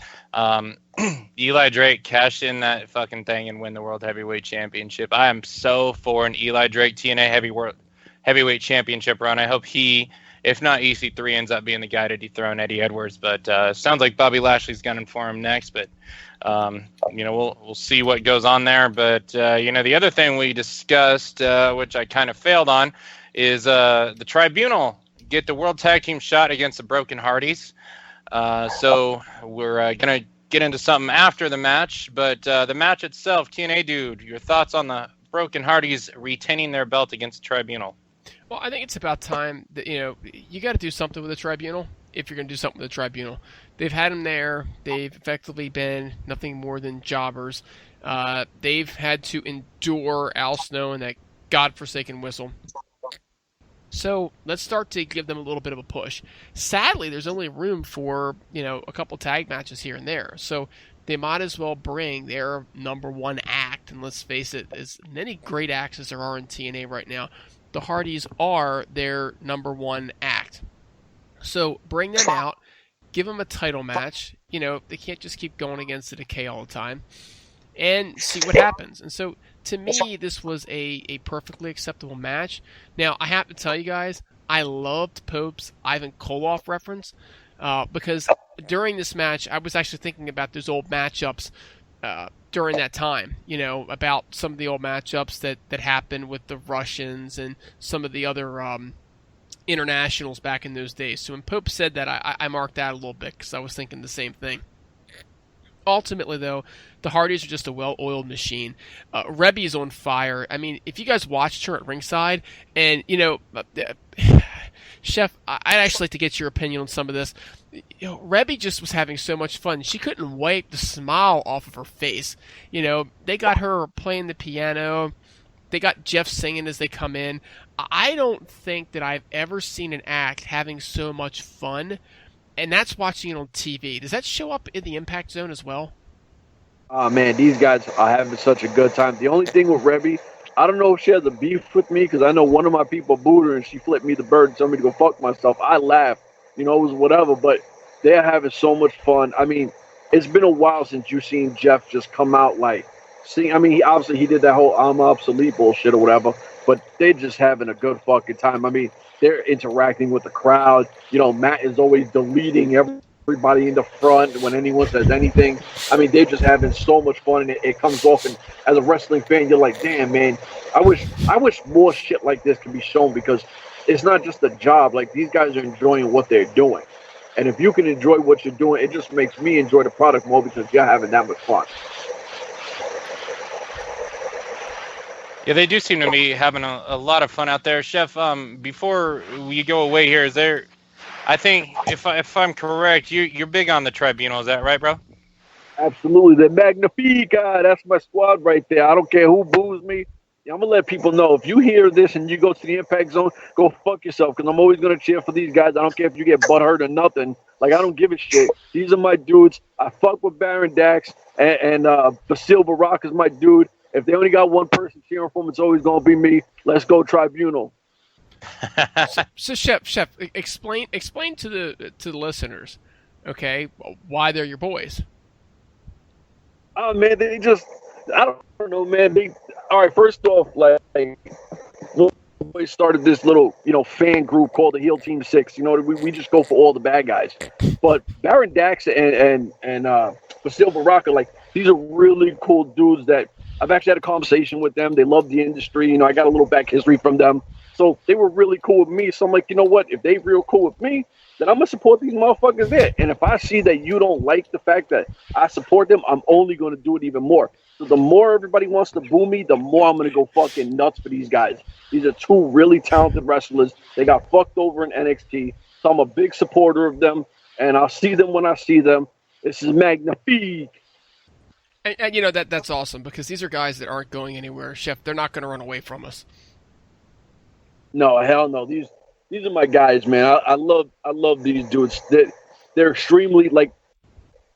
Eli Drake cashed in that fucking thing and win the World Heavyweight Championship. I am so for an Eli Drake TNA Heavyweight Championship run. I hope he, if not EC3, ends up being the guy to dethrone Eddie Edwards. But sounds like Bobby Lashley's gunning for him next. But we'll see what goes on there. But the other thing we discussed, which I kind of failed on, is the Tribunal get the World Tag Team shot against the Broken Hardys. So we're gonna get into something after the match. But the match itself, TNA Dude, your thoughts on the Broken Hardys retaining their belt against Tribunal? Well, I think it's about time that you got to do something with the Tribunal if you're going to do something with the Tribunal. They've had them there. They've effectively been nothing more than jobbers. They've had to endure Al Snow and that godforsaken whistle. So let's start to give them a little bit of a push. Sadly, there's only room for a couple tag matches here and there. So they might as well bring their number one act. And let's face it, as many great acts as there are in TNA right now, the Hardys are their number one act. So bring them out, give them a title match. They can't just keep going against the Decay all the time, and see what happens. And so to me, this was a perfectly acceptable match. Now, I have to tell you guys, I loved Pope's Ivan Koloff reference because during this match, I was actually thinking about those old matchups during that time, about some of the old matchups that happened with the Russians and some of the other internationals back in those days. So when Pope said that, I marked that a little bit because I was thinking the same thing. Ultimately, though, the Hardys are just a well-oiled machine. Rebby's on fire. I mean, if you guys watched her at ringside, and, Chef, I'd actually like to get your opinion on some of this. Rebby just was having so much fun. She couldn't wipe the smile off of her face. They got her playing the piano. They got Jeff singing as they come in. I don't think that I've ever seen an act having so much fun, and that's watching it on TV. Does that show up in the Impact Zone as well? Oh, man, these guys are having such a good time. The only thing with Rebby, I don't know if she has a beef with me because I know one of my people booed her and she flipped me the bird and told me to go fuck myself. I laughed. It was whatever, but they're having so much fun. I mean, it's been a while since you've seen Jeff just come out he did that whole I'm obsolete bullshit or whatever, but they're just having a good fucking time. I mean, they're interacting with the crowd. Matt is always deleting everybody in the front when anyone says anything. I mean, they're just having so much fun, and it comes off. And as a wrestling fan, you're like, damn, man, I wish more shit like this could be shown because it's not just a job. Like, these guys are enjoying what they're doing. And if you can enjoy what you're doing, it just makes me enjoy the product more because you're having that much fun. Yeah, they do seem to be having a lot of fun out there. Chef, before we go away here, is there, I think, if I'm correct, you're big on the Tribunal. Is that right, bro? Absolutely. The Magnifica, that's my squad right there. I don't care who boos me. I'm going to let people know. If you hear this and you go to the Impact Zone, go fuck yourself because I'm always going to cheer for these guys. I don't care if you get butthurt or nothing. Like, I don't give a shit. These are my dudes. I fuck with Baron Dax and Basil Barak is my dude. If they only got one person cheering for them, it's always going to be me. Let's go Tribunal. So Chef, explain to the listeners, okay, why they're your boys. Oh, man, I don't know, man. All right, first off, we started this little, fan group called the Heel Team 6. We just go for all the bad guys. But Baron Dax and Basil Baraka, these are really cool dudes that I've actually had a conversation with them. They love the industry. I got a little back history from them. So they were really cool with me. So I'm like, you know what? If they real cool with me, then I'm going to support these motherfuckers there. And if I see that you don't like the fact that I support them, I'm only going to do it even more. So the more everybody wants to boo me, the more I'm going to go fucking nuts for these guys. These are two really talented wrestlers. They got fucked over in NXT. So I'm a big supporter of them. And I'll see them when I see them. This is magnifique. And that's awesome because these are guys that aren't going anywhere. Chef, they're not going to run away from us. No, hell no. These are my guys, man. I love these dudes. They're extremely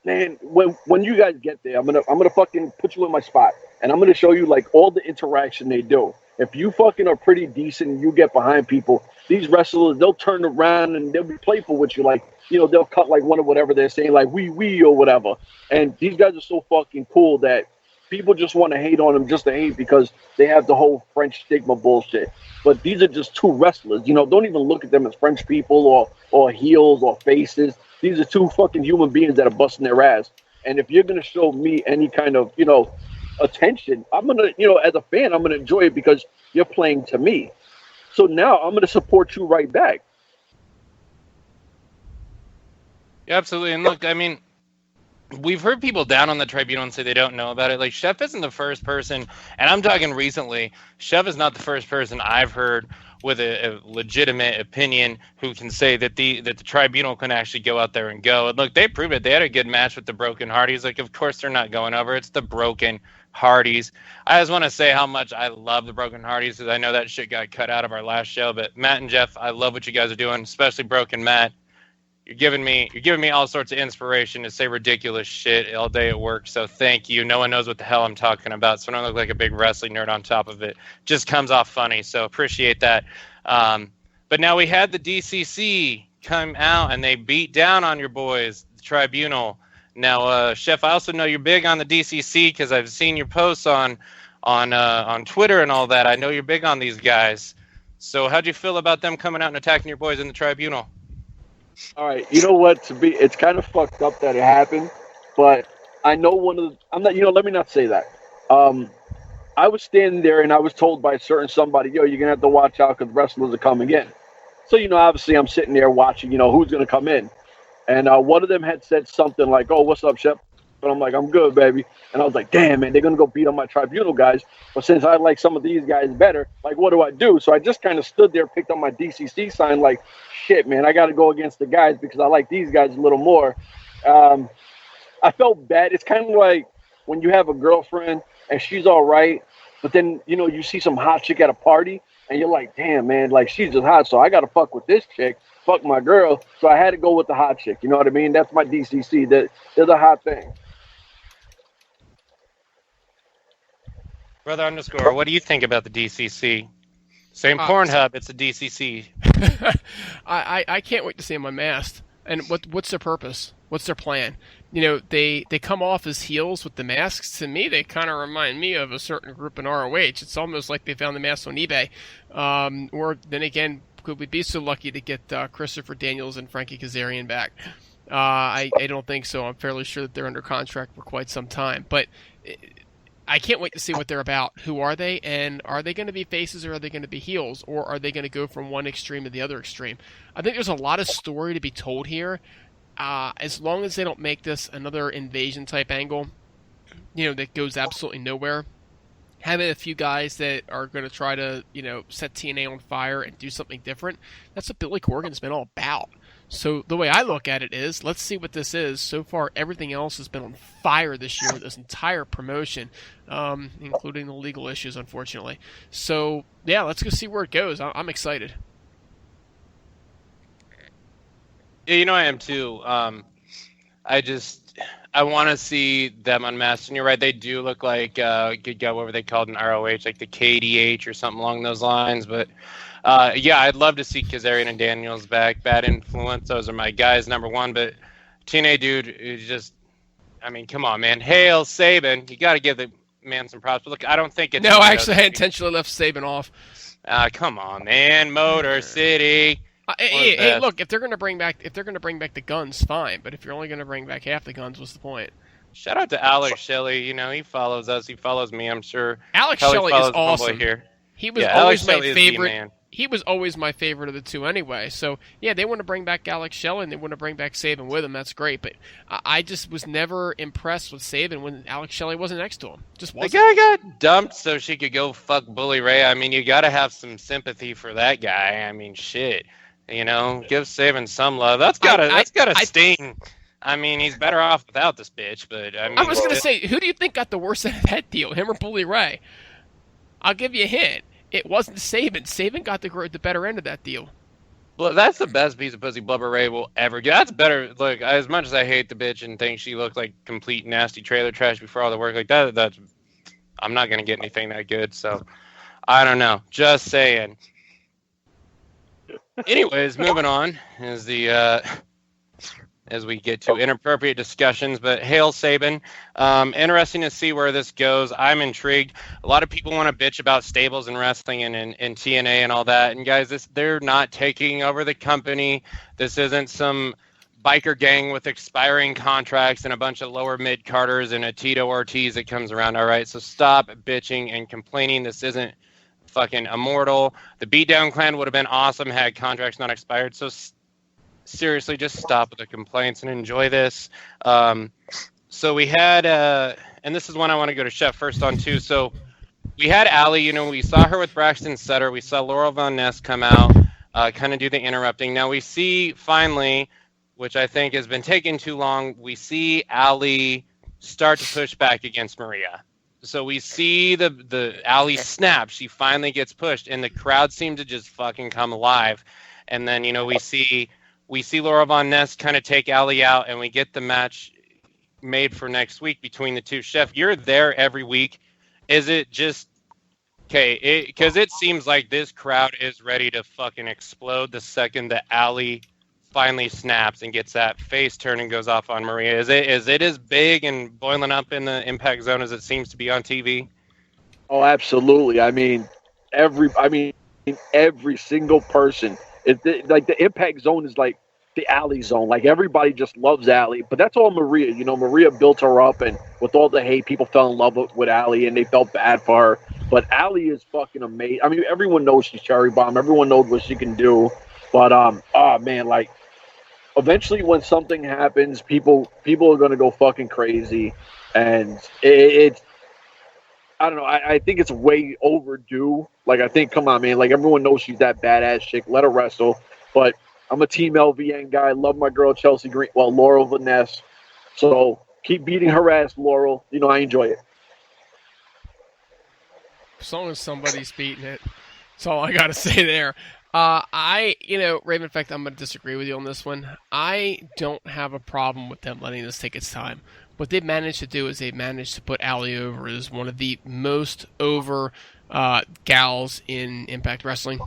man. When you guys get there, I'm gonna fucking put you in my spot, and I'm gonna show you all the interaction they do. If you fucking are pretty decent and you get behind people, these wrestlers they'll turn around and they'll be playful with you. They'll cut one of whatever they're saying, we or whatever. And these guys are so fucking cool that people just want to hate on them just to hate because they have the whole French stigma bullshit. But these are just two wrestlers. Don't even look at them as French people or heels or faces. These are two fucking human beings that are busting their ass. And if you're going to show me any kind of, attention, I'm going to, as a fan, I'm going to enjoy it because you're playing to me. So now I'm going to support you right back. Yeah, absolutely. And look, I mean, we've heard people down on the tribunal and say they don't know about it. Like, Chef isn't the first person, and I'm talking recently. Chef is not the first person I've heard with a legitimate opinion who can say that the tribunal can actually go out there and go. And look, they proved it. They had a good match with the Broken Hardys. Like, of course they're not going over. It's the Broken Hardys. I just want to say how much I love the Broken Hardys, because I know that shit got cut out of our last show. But Matt and Jeff, I love what you guys are doing, especially Broken Matt. You're giving me all sorts of inspiration to say ridiculous shit all day at work. So thank you. No one knows what the hell I'm talking about, so I don't look like a big wrestling nerd on top of it. Just comes off funny. So appreciate that. But now we had the DCC come out and they beat down on your boys, the Tribunal. Now, Chef, I also know you're big on the DCC because I've seen your posts on Twitter and all that. I know you're big on these guys. So how'd you feel about them coming out and attacking your boys in the Tribunal? All right, you know what? It's kind of fucked up that it happened, but I know one of the. I'm not. Let me not say that. Um, I was standing there and I was told by a certain somebody, "Yo, you're gonna have to watch out because wrestlers are coming in." So obviously, I'm sitting there watching. Who's gonna come in, and one of them had said something like, "Oh, what's up, Shep?" And I'm like, "I'm good, baby." And I was like, "Damn, man, they're gonna go beat on my tribunal guys." But since I like some of these guys better, like, what do I do? So I just kind of stood there, picked up my DCC sign, like, shit, man, I got to go against the guys because I like these guys a little more. Um, I felt bad. It's kind of like when you have a girlfriend and she's all right, but then you see some hot chick at a party and you're like, damn, man, like she's just hot, so I got to fuck with this chick, fuck my girl. So I had to go with the hot chick. You know what I mean? That's my DCC. They're the hot thing. Brother underscore, what do you think about the DCC? Same Pornhub, it's a DCC. I can't wait to see them unmasked. And what's their purpose? What's their plan? They come off as heels with the masks. To me, they kind of remind me of a certain group in ROH. It's almost like they found the masks on eBay. Or then again, could we be so lucky to get Christopher Daniels and Frankie Kazarian back? I don't think so. I'm fairly sure that they're under contract for quite some time. But I can't wait to see what they're about. Who are they? And are they going to be faces or are they going to be heels? Or are they going to go from one extreme to the other extreme? I think there's a lot of story to be told here. As long as they don't make this another invasion type angle, that goes absolutely nowhere. Having a few guys that are going to try to, set TNA on fire and do something different, that's what Billy Corgan's been all about. So the way I look at it is, let's see what this is. So far, everything else has been on fire this year with this entire promotion, including the legal issues, unfortunately. So, yeah, let's go see where it goes. I'm excited. Yeah, I am too. I want to see them unmasked. And you're right, they do look like good guy, whatever they called in ROH, like the KDH or something along those lines. But yeah, I'd love to see Kazarian and Daniels back. Bad Influence, those are my guys, number one. But TNA Dude is just, I mean, come on, man. Hail Sabin. You got to give the man some props. But look, I don't think it's... No, actually, I intentionally left Sabin off. Come on, man. Motor City. Hey, look, if they're gonna bring back the guns, fine. But if you're only gonna bring back half the guns, what's the point? Shout out to Alex Shelley. He follows us. He follows me, I'm sure. Alex Shelley is awesome. Here. He was always my favorite. He was always my favorite of the two anyway. So, yeah, they want to bring back Alex Shelley and they want to bring back Sabin with him. That's great. But I just was never impressed with Sabin when Alex Shelley wasn't next to him. Just wasn't. The guy got dumped so she could go fuck Bully Ray. I mean, you got to have some sympathy for that guy. I mean, shit. Give Sabin some love. That's gotta sting. I mean, he's better off without this bitch. But I was gonna say, who do you think got the worst end of that deal, him or Bully Ray? I'll give you a hint. It wasn't Sabin. Sabin got the better end of that deal. Well, that's the best piece of pussy Blubber Ray will ever get. That's better. Look, as much as I hate the bitch and think she looked like complete nasty trailer trash before all the work like that, that's I'm not gonna get anything that good. So I don't know. Just saying. Anyways, moving on as we get to inappropriate discussions. But hail Sabin. Interesting to see where this goes. I'm intrigued. A lot of people want to bitch about stables and wrestling and TNA and all that. And guys, they're not taking over the company. This isn't some biker gang with expiring contracts and a bunch of lower mid-carders and a Tito Ortiz that comes around. All right, so stop bitching and complaining. This isn't fucking Immortal. The Beatdown Clan would have been awesome had contracts not expired. So seriously, just stop with the complaints and enjoy this. So we had, and this is one I want to go to Chef first on too. So we had Allie, we saw her with Braxton Sutter. We saw Laurel Von Ness come out, kind of do the interrupting. Now we see finally, which I think has been taking too long, we see Allie start to push back against Maria. So we see the Allie snap. She finally gets pushed, and the crowd seemed to just fucking come alive. And then, we see Laura Von Ness kind of take Allie out, and we get the match made for next week between the two. Chef, you're there every week. Is it just okay? Because it seems like this crowd is ready to fucking explode the second that Allie finally snaps and gets that face turn and goes off on Maria. Is it as big and boiling up in the Impact Zone as it seems to be on TV? Oh, absolutely. I mean, every single person. Like the Impact Zone is like the Alley Zone. Like everybody just loves Alley, but that's all Maria. Maria built her up, and with all the hate, people fell in love with Alley, and they felt bad for her. But Alley is fucking amazing. I mean, everyone knows she's cherry bomb. Everyone knows what she can do. But oh man, like eventually when something happens, people are gonna go fucking crazy, and it's I don't know. I think it's way overdue. Like, I think, come on, man. Like, everyone knows she's that badass chick. Let her wrestle. But I'm a Team LVN guy. Love my girl, Chelsea Green. Well, Laurel Van Ness. So keep beating her ass, Laurel. I enjoy it. As long as somebody's beating it. That's all I got to say there. Raven, in fact, I'm going to disagree with you on this one. I don't have a problem with them letting this take its time. What they've managed to do is they've managed to put Allie over as one of the most over gals in Impact Wrestling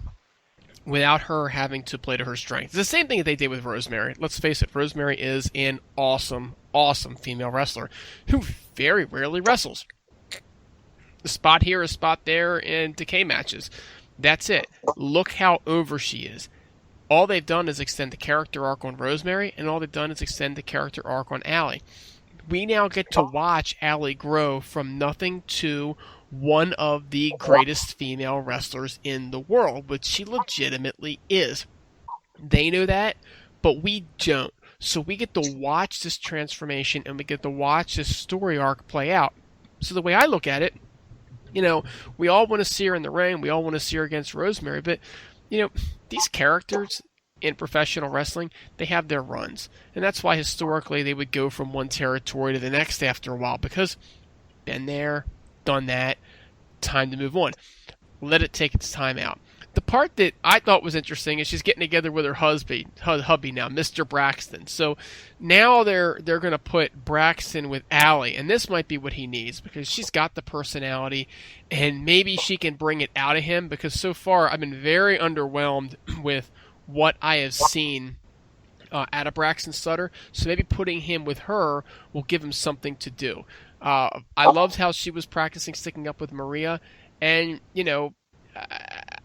without her having to play to her strengths. It's the same thing that they did with Rosemary. Let's face it, Rosemary is an awesome, awesome female wrestler who very rarely wrestles. A spot here, a spot there in decay matches. That's it. Look how over she is. All they've done is extend the character arc on Rosemary, and all they've done is extend the character arc on Allie. We now get to watch Allie grow from nothing to one of the greatest female wrestlers in the world, which she legitimately is. They know that, but we don't. So we get to watch this transformation, and we get to watch this story arc play out. So the way I look at it, we all want to see her in the ring. We all want to see her against Rosemary. But, these characters in professional wrestling, they have their runs. And that's why historically they would go from one territory to the next after a while. Because been there, done that, time to move on. Let it take its time out. The part that I thought was interesting is she's getting together with her hubby now, Mr. Braxton. So now they're going to put Braxton with Allie, and this might be what he needs because she's got the personality, and maybe she can bring it out of him because so far I've been very underwhelmed with what I have seen out of Braxton Sutter. So maybe putting him with her will give him something to do. I loved how she was practicing sticking up with Maria, and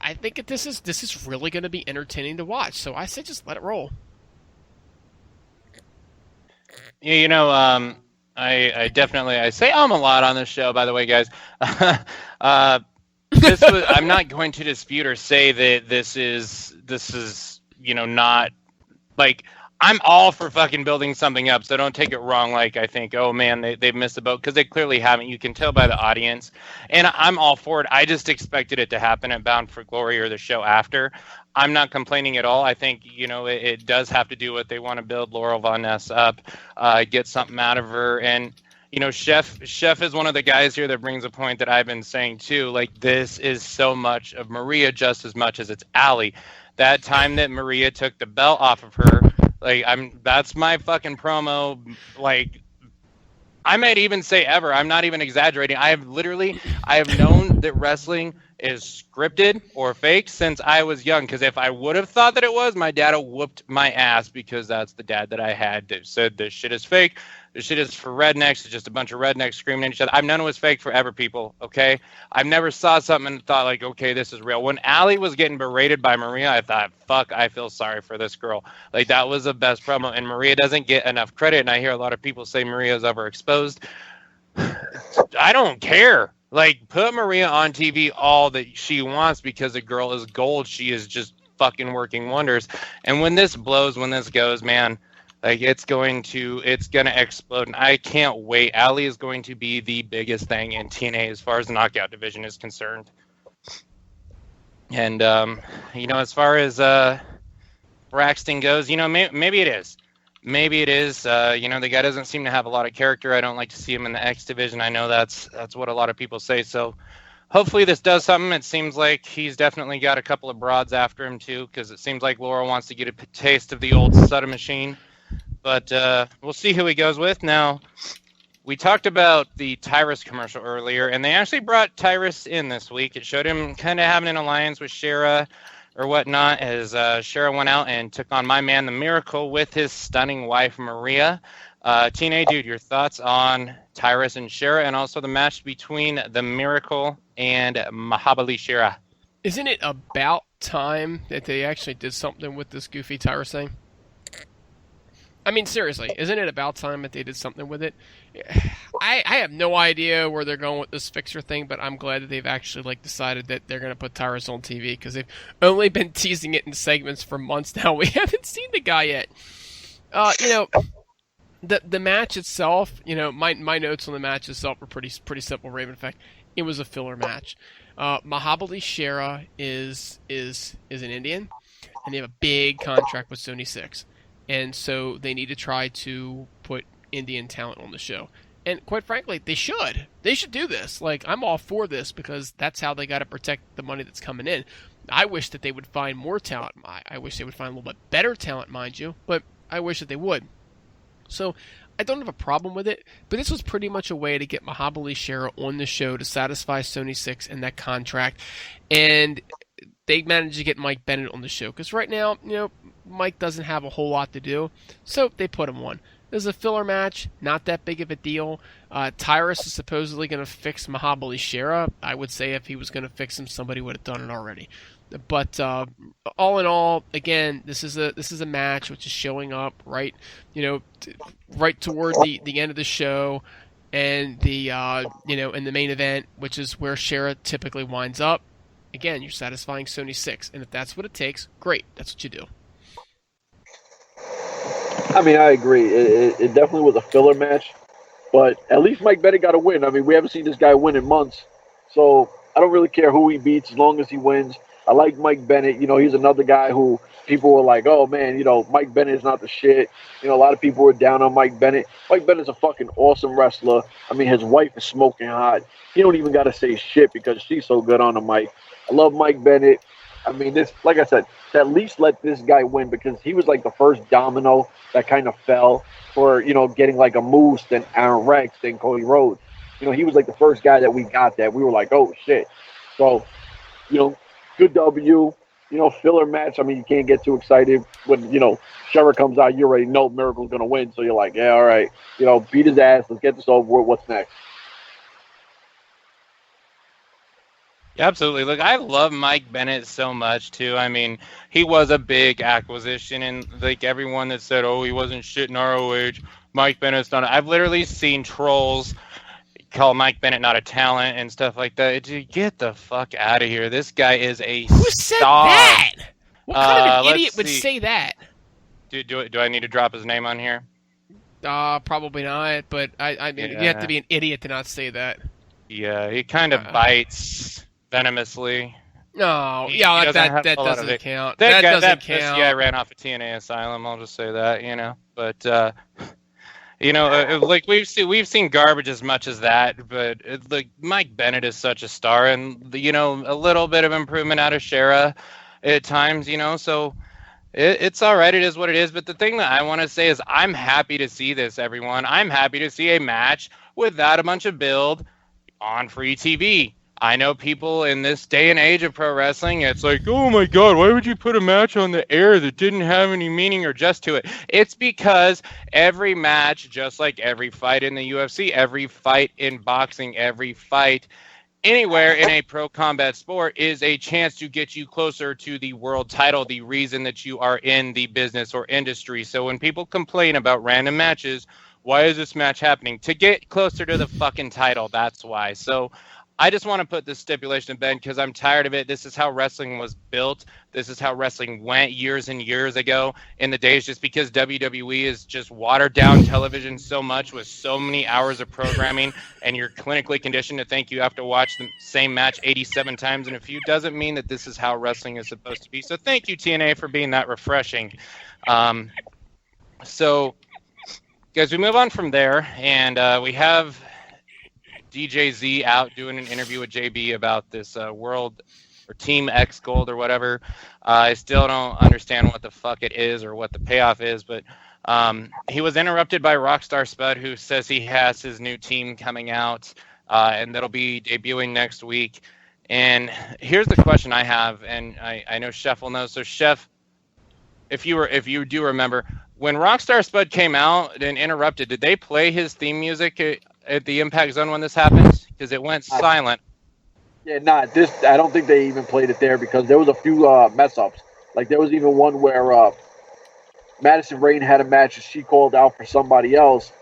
I think that this is really going to be entertaining to watch. So I say just let it roll. Yeah, I definitely I say a lot on this show. By the way, guys, I'm not going to dispute or say that this is not like. I'm all for fucking building something up, so don't take it wrong. Like, I think, oh man, they've missed the boat, because they clearly haven't. You can tell by the audience. And I'm all for it. I just expected it to happen at Bound for Glory or the show after. I'm not complaining at all. I think, it does have to do what they want to build Laurel Von Ness up, get something out of her. And, Chef is one of the guys here that brings a point that I've been saying too. Like, this is so much of Maria just as much as it's Allie. That time that Maria took the belt off of her, that's my fucking promo. Like, I might even say ever. I'm not even exaggerating. I have known that wrestling is scripted or fake since I was young. Because if I would have thought that it was, my dad would have whooped my ass, because that's the dad that I had that said this shit is fake. This shit is for rednecks. It's just a bunch of rednecks screaming at each other. I've known it was fake forever, people, okay? I've never saw something and thought, like, okay, this is real. When Allie was getting berated by Maria, I thought, fuck, I feel sorry for this girl. Like, that was the best promo. And Maria doesn't get enough credit, and I hear a lot of people say Maria's overexposed. I don't care. Like, put Maria on TV all that she wants, because the girl is gold. She is just fucking working wonders. And when this blows, when this goes, man, Like it's gonna explode, and I can't wait. Ali is going to be the biggest thing in TNA as far as the knockout division is concerned. And as far as Braxton goes, maybe it is. Maybe it is. The guy doesn't seem to have a lot of character. I don't like to see him in the X division. I know that's what a lot of people say. So hopefully this does something. It seems like he's definitely got a couple of broads after him too, because it seems like Laura wants to get a taste of the old Sutter machine. But we'll see who he goes with. Now, we talked about the Tyrus commercial earlier, and they actually brought Tyrus in this week. It showed him kind of having an alliance with Shera or whatnot, as Shera went out and took on my man, The Miracle, with his stunning wife, Maria. TNA Dude, your thoughts on Tyrus and Shera, and also the match between The Miracle and Mahabali Shera? Isn't it about time that they actually did something with this goofy Tyrus thing? I mean, seriously, isn't it about time that they did something with it? I have no idea where they're going with this fixer thing, but I'm glad that they've actually decided that they're going to put Tyrus on TV, because they've only been teasing it in segments for months now. We haven't seen the guy yet. The match itself, my notes on the match itself were pretty simple, Raven. In fact, it was a filler match. Mahabali Shera is an Indian, and they have a big contract with Sony 6. And so they need to try to put Indian talent on the show. And quite frankly, they should. They should do this. I'm all for this, because that's how they got to protect the money that's coming in. I wish that they would find more talent. I wish they would find a little bit better talent, mind you, but I wish that they would. So I don't have a problem with it, but this was pretty much a way to get Mahabali Shera on the show to satisfy Sony 6 and that contract. And they managed to get Mike Bennett on the show, because right now, Mike doesn't have a whole lot to do, so they put him on. This is a filler match, not that big of a deal. Tyrus is supposedly going to fix Mahabali Shera. I would say if he was going to fix him, somebody would have done it already. But all in all, again, this is a match which is showing up right toward the end of the show, and the in the main event, which is where Shera typically winds up. Again, you're satisfying Sony 6, and if that's what it takes, great. That's what you do. I mean, I agree. It definitely was a filler match, but at least Mike Bennett got a win. I mean, we haven't seen this guy win in months, so I don't really care who he beats as long as he wins. I like Mike Bennett. He's another guy who people were like, oh, man, Mike Bennett is not the shit. A lot of people were down on Mike Bennett. Mike Bennett's a fucking awesome wrestler. I mean, his wife is smoking hot. He don't even got to say shit because she's so good on the mic. I love Mike Bennett. I mean, this, like I said, at least let this guy win, because he was the first domino that kind of fell for, getting a Moose, then Aaron Rex, then Cody Rhodes. He was the first guy that we got that. We were like, oh, shit. So, good W, filler match. I mean, you can't get too excited when, Shera comes out, you already know Miracle's going to win. So you're like, yeah, all right, beat his ass. Let's get this over with. What's next? Yeah, absolutely. Look, I love Mike Bennett so much too. I mean, he was a big acquisition, and everyone that said, "Oh, he wasn't shit in ROH," Mike Bennett's not. I've literally seen trolls call Mike Bennett not a talent and stuff like that. Dude, get the fuck out of here. This guy is a Who star. said that? What kind of an idiot would say that? Do I need to drop his name on here? Probably not. But I mean, you have to be an idiot to not say that. Yeah, he kind of bites venomously. No, that doesn't count. That doesn't count. Yeah, I ran off a TNA Asylum. I'll just say that, But we've seen garbage as much as that. But Mike Bennett is such a star, and a little bit of improvement out of Shera at times. So it's all right. It is what it is. But the thing that I want to say is I'm happy to see this, everyone. I'm happy to see a match without a bunch of build on free TV. I know people in this day and age of pro wrestling, it's like, oh my God, why would you put a match on the air that didn't have any meaning or just to it? It's because every match, just like every fight in the UFC, every fight in boxing, every fight anywhere in a pro combat sport is a chance to get you closer to the world title, the reason that you are in the business or industry. So when people complain about random matches, why is this match happening? To get closer to the fucking title, that's why. So I just want to put this stipulation to bed because I'm tired of it. This is how wrestling was built. This is how wrestling went years and years ago in the days, just because WWE is just watered down television so much with so many hours of programming, and you're clinically conditioned to think you have to watch the same match 87 times in a feud doesn't mean that this is how wrestling is supposed to be. So thank you, TNA, for being that refreshing. So, guys, we move on from there, and we have DJ Z out doing an interview with JB about this World or Team X Gold or whatever. I still don't understand what the fuck it is or what the payoff is, but he was interrupted by Rockstar Spud, who says he has his new team coming out, and that'll be debuting next week. And here's the question I have, and I know Chef will know. So, Chef, if you do remember, when Rockstar Spud came out and interrupted, did they play his theme music at the Impact Zone when this happened? Because it went silent. Yeah, I don't think they even played it there because there was a few mess ups. Like there was even one where Madison Rayne had a match and she called out for somebody else,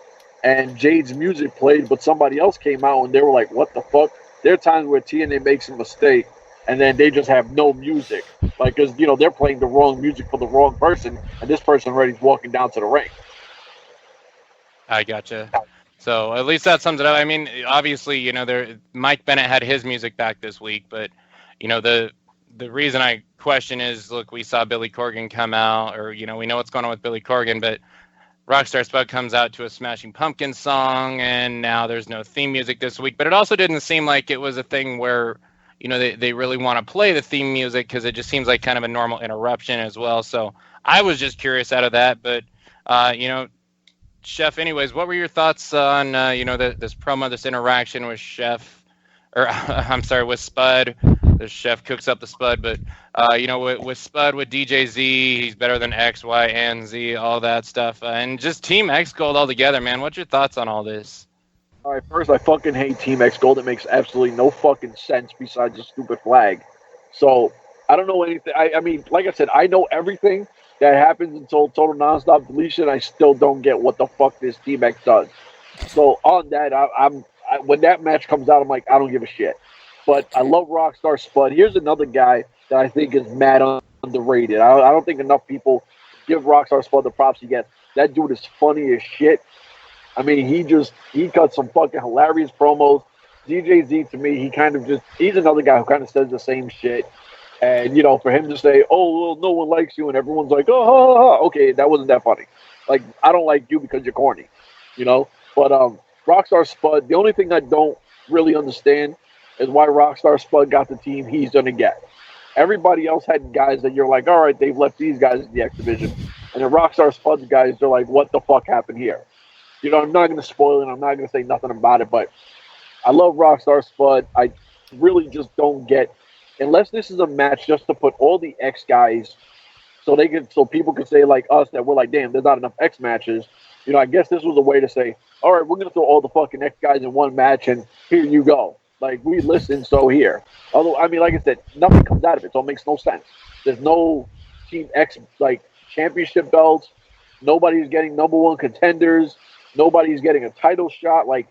and Jade's music played, but somebody else came out and they were like, "What the fuck?" There are times where TNA makes a mistake and then they just have no music, like because they're playing the wrong music for the wrong person, and this person already is walking down to the ring. I gotcha. So at least that sums it up. I mean, obviously, Mike Bennett had his music back this week, but the reason I question is, look, we saw Billy Corgan come out, or we know what's going on with Billy Corgan, but Rockstar Spud comes out to a Smashing Pumpkins song, and now there's no theme music this week. But it also didn't seem like it was a thing where they really want to play the theme music, because it just seems like kind of a normal interruption as well. So I was just curious out of that, but Chef, anyways, what were your thoughts on this promo, this interaction with Chef, or I'm sorry, with Spud? The Chef cooks up the Spud, but with Spud, with DJ Z, he's better than X, Y, and Z, all that stuff, and just Team X Gold altogether, man. What's your thoughts on all this? All right, first, I fucking hate Team X Gold. It makes absolutely no fucking sense besides a stupid flag. So I don't know anything. I mean, like I said, I know everything that happens until Total Nonstop Deletion. I still don't get what the fuck this Team X does. So on that, when that match comes out, I'm like, I don't give a shit. But I love Rockstar Spud. Here's another guy that I think is mad underrated. I don't think enough people give Rockstar Spud the props he gets. That dude is funny as shit. I mean, he cut some fucking hilarious promos. DJ Z, to me, he's another guy who kind of says the same shit. And, for him to say, "Oh, well, no one likes you," and everyone's like, "Oh, ha, ha, ha." Okay, that wasn't that funny. Like, I don't like you because you're corny, But Rockstar Spud, the only thing I don't really understand is why Rockstar Spud got the team he's going to get. Everybody else had guys that you're like, all right, they've left these guys in the X Division. And then Rockstar Spud's guys, they're like, what the fuck happened here? I'm not going to spoil it. I'm not going to say nothing about it, but I love Rockstar Spud. I really just don't get, unless this is a match just to put all the X guys so people can say like us that we're like, damn, there's not enough X matches. I guess this was a way to say, all right, we're going to throw all the fucking X guys in one match and here you go. Like, we listen, so here. Although, I mean, like I said, nothing comes out of it, so it makes no sense. There's no Team X, like, championship belts. Nobody's getting number one contenders. Nobody's getting a title shot. Like,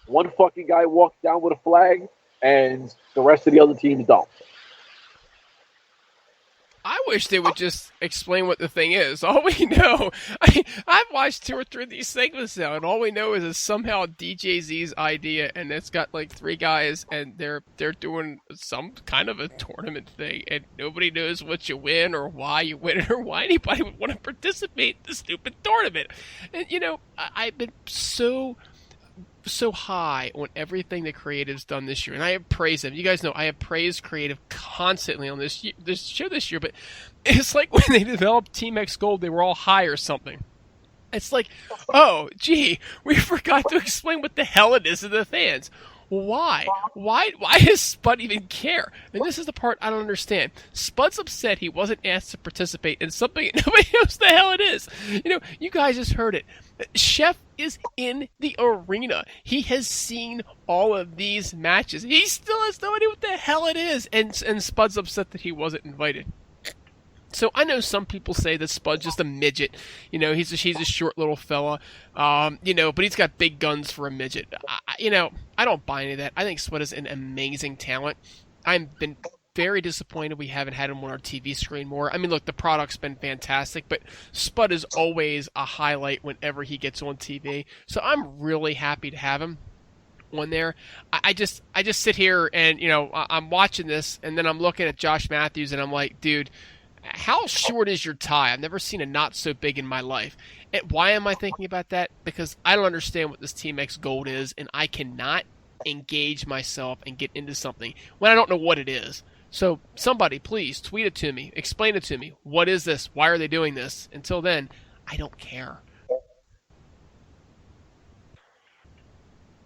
one fucking guy walks down with a flag, and the rest of the other teams don't. I wish they would just explain what the thing is. All we know, I've watched 2 or 3 of these segments now, and all we know is it's somehow DJZ's idea, and it's got like 3 guys, and they're doing some kind of a tournament thing, and nobody knows what you win or why you win it or why anybody would want to participate in the stupid tournament. And I've been so high on everything the creative's done this year, and I have praised them. You guys know I have praised creative constantly on this show this year, but it's like when they developed Team X Gold, they were all high or something. It's like, oh, gee, we forgot to explain what the hell it is to the fans. Why? Why does Spud even care? And this is the part I don't understand. Spud's upset he wasn't asked to participate in something nobody knows the hell it is. You guys just heard it. Chef is in the arena. He has seen all of these matches. He still has no idea what the hell it is. And Spud's upset that he wasn't invited. So I know some people say that Spud's just a midget. He's a short little fella. But he's got big guns for a midget. I don't buy any of that. I think Spud is an amazing talent. I've been very disappointed we haven't had him on our TV screen more. I mean, look, the product's been fantastic, but Spud is always a highlight whenever he gets on TV. So I'm really happy to have him on there. I just sit here and I'm watching this, and then I'm looking at Josh Matthews, and I'm like, dude, how short is your tie? I've never seen a knot so big in my life. And why am I thinking about that? Because I don't understand what this Team X Gold is, and I cannot engage myself and get into something when I don't know what it is. So somebody, please tweet it to me. Explain it to me. What is this? Why are they doing this? Until then, I don't care.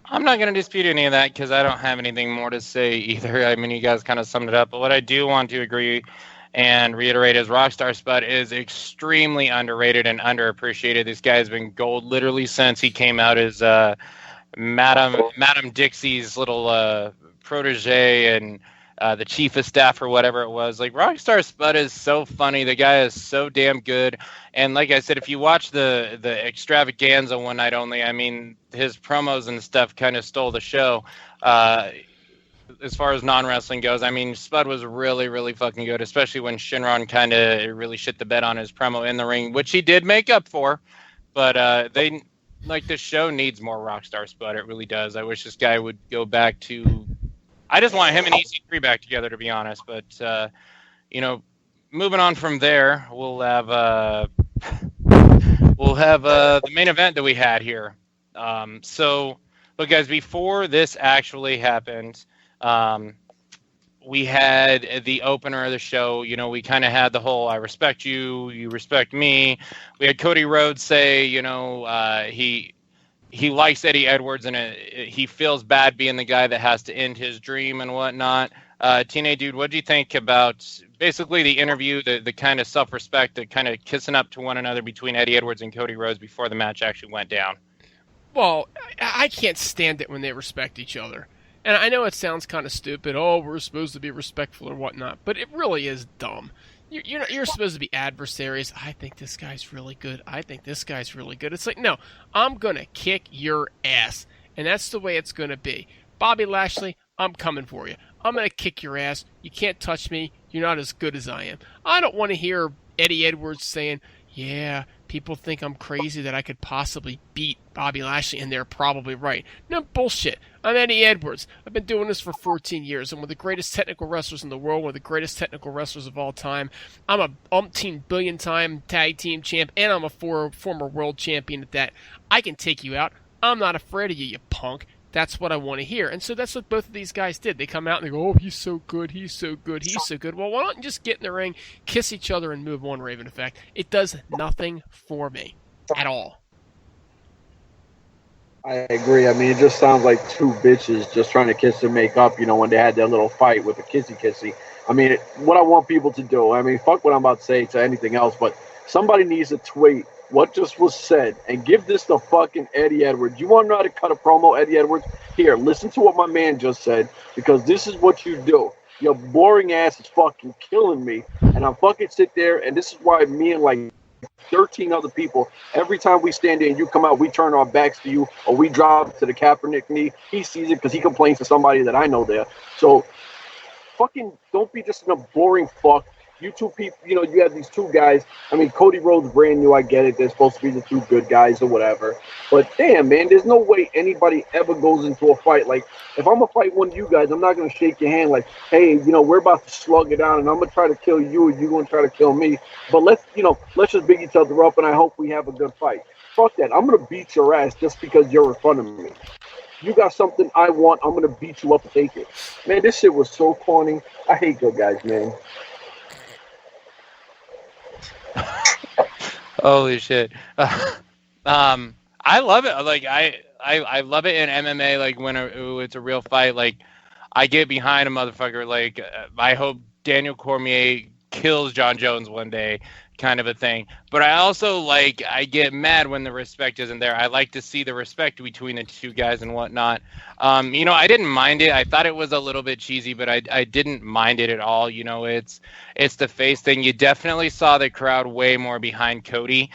I'm not going to dispute any of that because I don't have anything more to say either. I mean, you guys kind of summed it up. But what I do want to agree and reiterate is Rockstar Spud is extremely underrated and underappreciated. This guy has been gold literally since he came out as Madam Dixie's little protege and the chief of staff or whatever it was. Like, Rockstar Spud is so funny. The guy is so damn good. And like I said, if you watch the extravaganza one night only, I mean, his promos and stuff kind of stole the show. As far as non-wrestling goes, I mean, Spud was really, really fucking good, especially when Shinron kind of really shit the bed on his promo in the ring, which he did make up for. But this show needs more Rockstar Spud. It really does. I wish this guy would go back to... I just want him and EC3 back together, to be honest. But, moving on from there, we'll have the main event that we had here. So, look, guys, before this actually happened, we had the opener of the show. We kind of had the whole, I respect you, you respect me. We had Cody Rhodes say, he likes Eddie Edwards and he feels bad being the guy that has to end his dream and whatnot. TNA Dude, what do you think about basically the interview, the kind of self-respect, the kind of kissing up to one another between Eddie Edwards and Cody Rhodes before the match actually went down? Well, I can't stand it when they respect each other. And I know it sounds kind of stupid. Oh, we're supposed to be respectful or whatnot, but it really is dumb. You're supposed to be adversaries. I think this guy's really good. I think this guy's really good. It's like, no, I'm going to kick your ass. And that's the way it's going to be. Bobby Lashley, I'm coming for you. I'm going to kick your ass. You can't touch me. You're not as good as I am. I don't want to hear Eddie Edwards saying, yeah, people think I'm crazy that I could possibly beat Bobby Lashley, and they're probably right. No bullshit. I'm Eddie Edwards. I've been doing this for 14 years. I'm one of the greatest technical wrestlers in the world, one of the greatest technical wrestlers of all time. I'm a umpteen billion-time tag team champ, and I'm a former world champion at that. I can take you out. I'm not afraid of you, you punk. That's what I want to hear. And so that's what both of these guys did. They come out and they go, oh, he's so good, he's so good, he's so good. Well, why don't you just get in the ring, kiss each other, and move on, Raven Effect? It does nothing for me at all. I agree. I mean, it just sounds like two bitches just trying to kiss and make up, when they had their little fight with the kissy-kissy. I mean, what I want people to do, I mean, fuck what I'm about to say to anything else, but somebody needs to tweet what just was said and give this to fucking Eddie Edwards. You want to know how to cut a promo, Eddie Edwards? Here, listen to what my man just said, because this is what you do. Your boring ass is fucking killing me, and I'm fucking sit there, and this is why me and like 13 other people, every time we stand there and you come out, we turn our backs to you, or we drop to the Kaepernick knee. He sees it because he complains to somebody that I know there. So fucking don't be just a boring fuck. You two people, you have these two guys. I mean, Cody Rhodes brand new. I get it. They're supposed to be the two good guys or whatever. But damn, man, there's no way anybody ever goes into a fight. Like, if I'm going to fight one of you guys, I'm not going to shake your hand like, hey, we're about to slug it out and I'm going to try to kill you and you're going to try to kill me. But let's just big each other up and I hope we have a good fight. Fuck that. I'm going to beat your ass just because you're in front of me. You got something I want, I'm going to beat you up and take it. Man, this shit was so corny. I hate good guys, man. Holy shit. I love it. Like, I love it in MMA, like, when it's a real fight. Like, I get behind a motherfucker. Like, I hope Daniel Cormier kills John Jones one day, kind of a thing. But I also I get mad when the respect isn't there. I like to see the respect between the two guys and whatnot. I didn't mind it. I thought it was a little bit cheesy, but I didn't mind it at all. It's the face thing. You definitely saw the crowd way more behind Cody.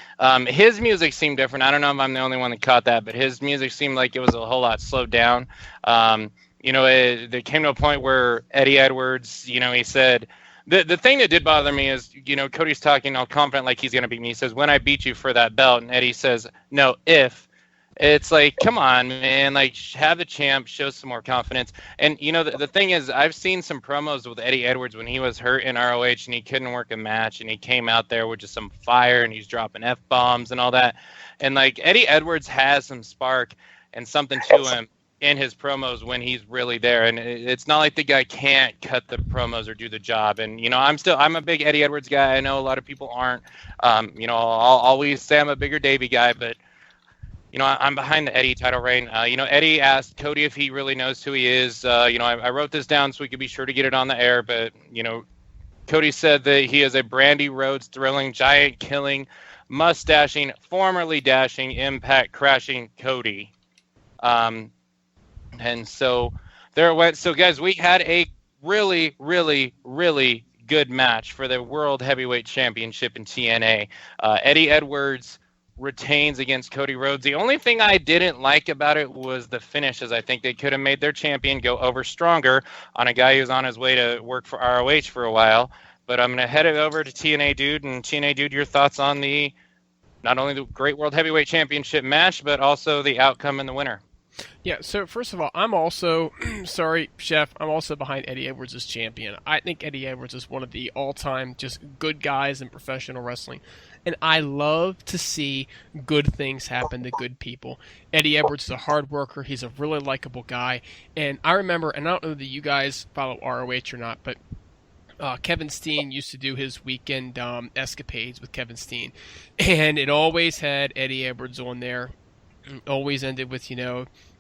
His music seemed different. I don't know if I'm the only one that caught that, but his music seemed like it was a whole lot slowed down. There came to a point where Eddie Edwards, he said, the thing that did bother me is, Cody's talking all confident like he's going to beat me. He says, when I beat you for that belt. And Eddie says, no, if. It's like, come on, man. Have the champ, show some more confidence. And, the thing is, I've seen some promos with Eddie Edwards when he was hurt in ROH and he couldn't work a match. And he came out there with just some fire and he's dropping F-bombs and all that. And, Eddie Edwards has some spark and something to him in his promos when he's really there. And it's not like the guy can't cut the promos or do the job. And, I'm a big Eddie Edwards guy. I know a lot of people aren't. I'll always say I'm a bigger Davey guy, but, I'm behind the Eddie title reign. Eddie asked Cody if he really knows who he is. I wrote this down so we could be sure to get it on the air, but, Cody said that he is a Brandy Rhodes thrilling, giant killing, mustaching, formerly dashing, impact crashing Cody. And so there it went. So, guys, we had a really, really, really good match for the World Heavyweight Championship in TNA. Eddie Edwards retains against Cody Rhodes. The only thing I didn't like about it was the finishes. I think they could have made their champion go over stronger on a guy who's on his way to work for ROH for a while. But I'm going to head it over to TNA Dude. And TNA Dude, your thoughts on not only the Great World Heavyweight Championship match, but also the outcome and the winner. Yeah, so first of all, I'm also, sorry, Chef, I'm also behind Eddie Edwards as champion. I think Eddie Edwards is one of the all-time just good guys in professional wrestling. And I love to see good things happen to good people. Eddie Edwards is a hard worker. He's a really likable guy. And I remember, and I don't know that you guys follow ROH or not, but Kevin Steen used to do his weekend escapades with Kevin Steen. And it always had Eddie Edwards on there. Always ended with,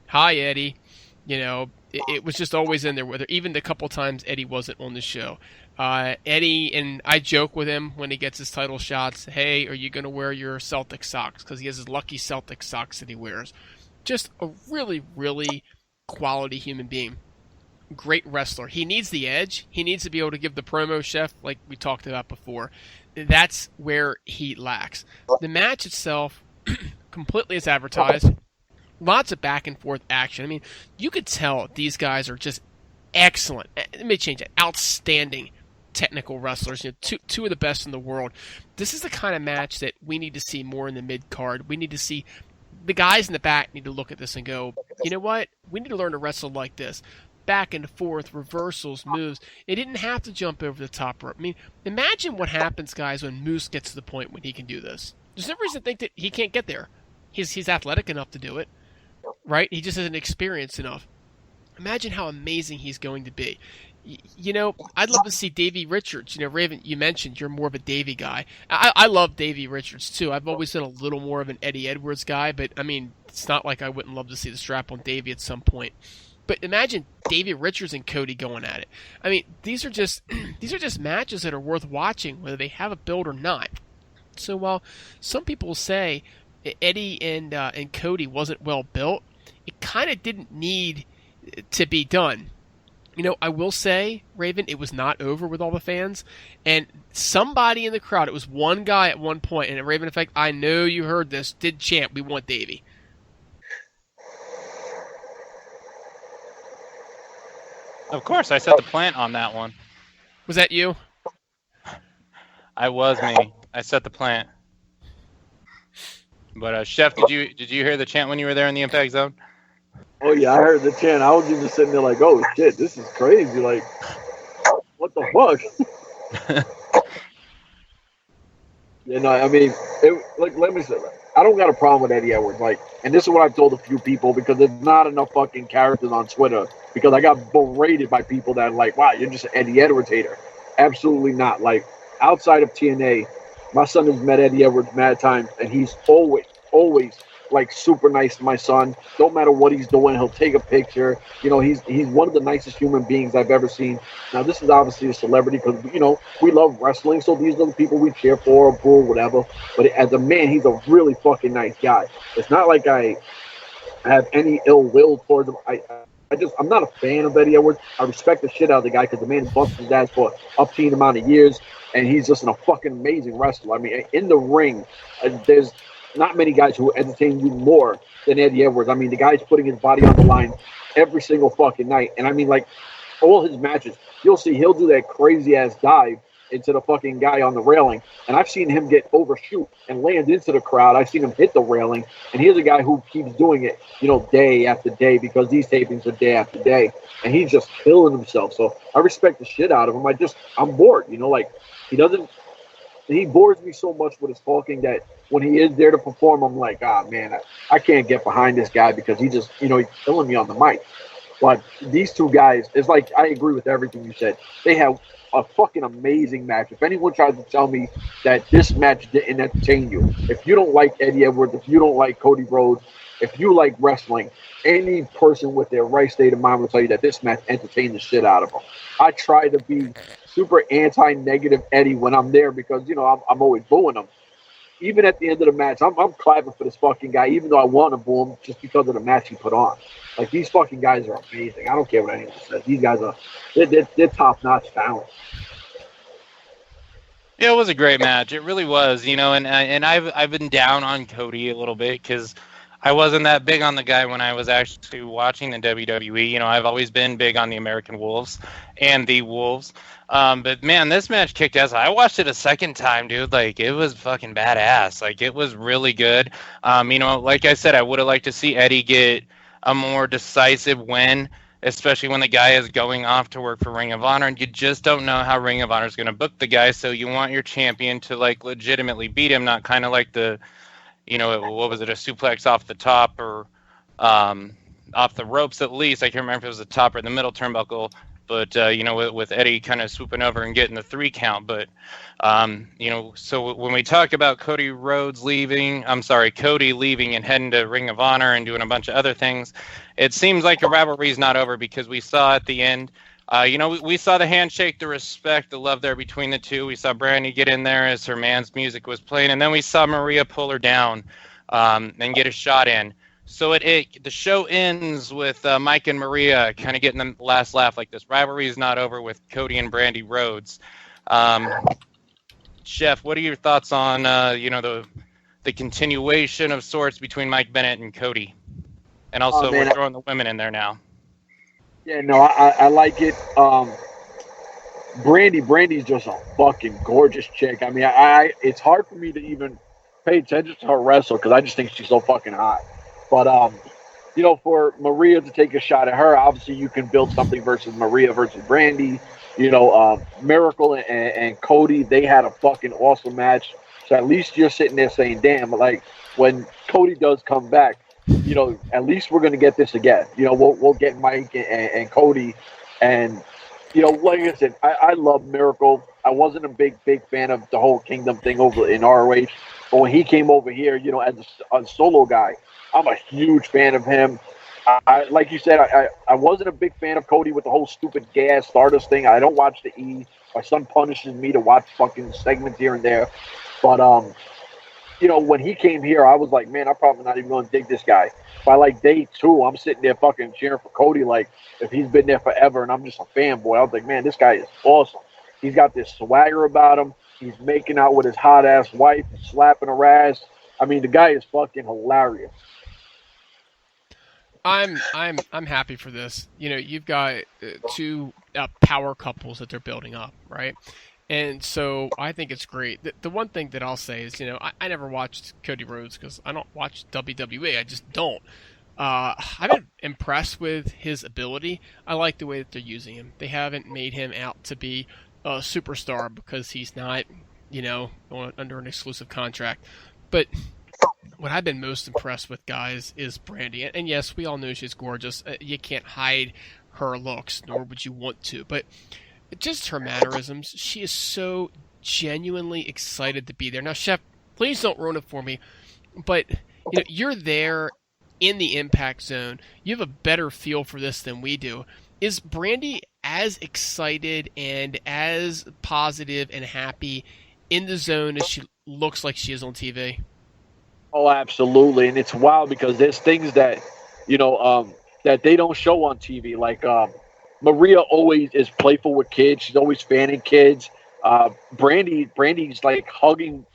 hi, Eddie. It was just always in there, whether even the couple times Eddie wasn't on the show. Eddie, and I joke with him when he gets his title shots, hey, are you going to wear your Celtic socks? Because he has his lucky Celtic socks that he wears. Just a really, really quality human being. Great wrestler. He needs the edge. He needs to be able to give the promo, Chef, like we talked about before. That's where he lacks. The match itself, completely as advertised. Lots of back and forth action. I mean, you could tell these guys are just excellent. Let me change it. Outstanding technical wrestlers. Two of the best in the world. This is the kind of match that we need to see more in the mid card. We need to see the guys in the back need to look at this and go, you know what? We need to learn to wrestle like this. Back and forth, reversals, moves. It didn't have to jump over the top rope. I mean, imagine what happens, guys, when Moose gets to the point when he can do this. There's no reason to think that he can't get there. He's athletic enough to do it, right? He just isn't experienced enough. Imagine how amazing he's going to be. I'd love to see Davey Richards. Raven, you mentioned you're more of a Davey guy. I love Davey Richards, too. I've always been a little more of an Eddie Edwards guy, but, I mean, it's not like I wouldn't love to see the strap on Davey at some point. But imagine Davey Richards and Cody going at it. I mean, these are just matches that are worth watching, whether they have a build or not. So while some people say Eddie and Cody wasn't well built, it kind of didn't need to be done. I will say, Raven, it was not over with all the fans. And somebody in the crowd, it was one guy at one point, and Raven Effect, I know you heard this, did chant, we want Davey. Of course, I set the plant on that one. Was that you? I was me. I set the plant. But Chef, did you hear the chant when you were there in the Impact Zone? Oh yeah, I heard the chant. I was even sitting there like, "Oh shit, this is crazy!" Like, what the fuck? I mean, let me say, I don't got a problem with Eddie Edwards. And this is what I've told a few people because there's not enough fucking characters on Twitter. Because I got berated by people that are like, "Wow, you're just an Eddie Edwards hater." Absolutely not. Outside of TNA, my son has met Eddie Edwards mad times, and he's always like super nice to my son. Don't matter what he's doing, he'll take a picture. He's one of the nicest human beings I've ever seen. Now this is obviously a celebrity because we love wrestling, so these are the people we cheer for, or boo, whatever. But as a man, he's a really fucking nice guy. It's not like I have any ill will towards him. I'm not a fan of Eddie Edwards. I respect the shit out of the guy because the man busted his ass for a obscene amount of years, and he's just a fucking amazing wrestler. I mean, in the ring, there's not many guys who entertain you more than Eddie Edwards. I mean, the guy's putting his body on the line every single fucking night, and I mean, like all his matches, you'll see he'll do that crazy ass dive into the fucking guy on the railing. And I've seen him get overshoot and land into the crowd. I've seen him hit the railing. And here's a guy who keeps doing it, day after day because these tapings are day after day. And he's just killing himself. So I respect the shit out of him. I'm bored, like he bores me so much with his talking that when he is there to perform, I'm like, man, I can't get behind this guy because he just, he's killing me on the mic. But these two guys, it's like, I agree with everything you said. They have a fucking amazing match. If anyone tries to tell me that this match didn't entertain you, if you don't like Eddie Edwards, if you don't like Cody Rhodes, if you like wrestling, any person with their right state of mind will tell you that this match entertained the shit out of them. I try to be super anti-negative Eddie when I'm there because, I'm always booing him. Even at the end of the match, I'm clapping for this fucking guy, even though I want to boo him just because of the match he put on. Like, these fucking guys are amazing. I don't care what anyone says. These guys they're top-notch talent. Yeah, it was a great match. It really was, and I've been down on Cody a little bit because I wasn't that big on the guy when I was actually watching the WWE. I've always been big on the American Wolves and the Wolves. But man, this match kicked ass. I watched it a second time, dude. Like, it was fucking badass. Like, it was really good. Like I said, I would have liked to see Eddie get a more decisive win, especially when the guy is going off to work for Ring of Honor, and you just don't know how Ring of Honor is going to book the guy. So you want your champion to like legitimately beat him, not kind of like the, what was it, a suplex off the top or off the ropes at least. I can't remember if it was the top or the middle turnbuckle. But, with Eddie kind of swooping over and getting the 3 count. But, so when we talk about Cody leaving and heading to Ring of Honor and doing a bunch of other things, it seems like a rivalry's not over because we saw at the end, we saw the handshake, the respect, the love there between the two. We saw Brandy get in there as her man's music was playing. And then we saw Maria pull her down and get a shot in. So the show ends with Mike and Maria kind of getting the last laugh. Like, this rivalry is not over with Cody and Brandy Rhodes. Chef, what are your thoughts on the continuation of sorts between Mike Bennett and Cody, and also we're throwing the women in there now? Yeah, no, I like it. Brandy's just a fucking gorgeous chick. I mean, it's hard for me to even pay attention to her wrestle because I just think she's so fucking hot. But, for Maria to take a shot at her, obviously you can build something versus Maria versus Brandy. Miracle and Cody, they had a fucking awesome match. So at least you're sitting there saying, damn, like, when Cody does come back, at least we're going to get this again. We'll get Mike and Cody. And, like I said, I love Miracle. I wasn't a big fan of the whole Kingdom thing over in ROH. But when he came over here, as a solo guy, I'm a huge fan of him. Like you said, I wasn't a big fan of Cody with the whole stupid gas Stardust thing. I don't watch the E. My son punishes me to watch fucking segments here and there. But, when he came here, I was like, man, I'm probably not even going to dig this guy. By like day 2, I'm sitting there fucking cheering for Cody like if he's been there forever and I'm just a fanboy. I was like, man, this guy is awesome. He's got this swagger about him. He's making out with his hot-ass wife, slapping her ass. I mean, the guy is fucking hilarious. I'm happy for this. You've got 2 power couples that they're building up, right? And so I think it's great. The one thing that I'll say is, I never watched Cody Rhodes because I don't watch WWE. I just don't. I've been impressed with his ability. I like the way that they're using him. They haven't made him out to be a superstar because he's not, under an exclusive contract. But what I've been most impressed with, guys, is Brandy. And yes, we all know she's gorgeous. You can't hide her looks, nor would you want to. But just her mannerisms, she is so genuinely excited to be there. Now, Chef, please don't ruin it for me, but you're there in the impact zone. You have a better feel for this than we do. Is Brandy as excited and as positive and happy in the zone as she looks like she is on TV? Oh, absolutely. And it's wild because there's things that, that they don't show on TV. Like Maria always is playful with kids. She's always fanning kids. Brandy's like hugging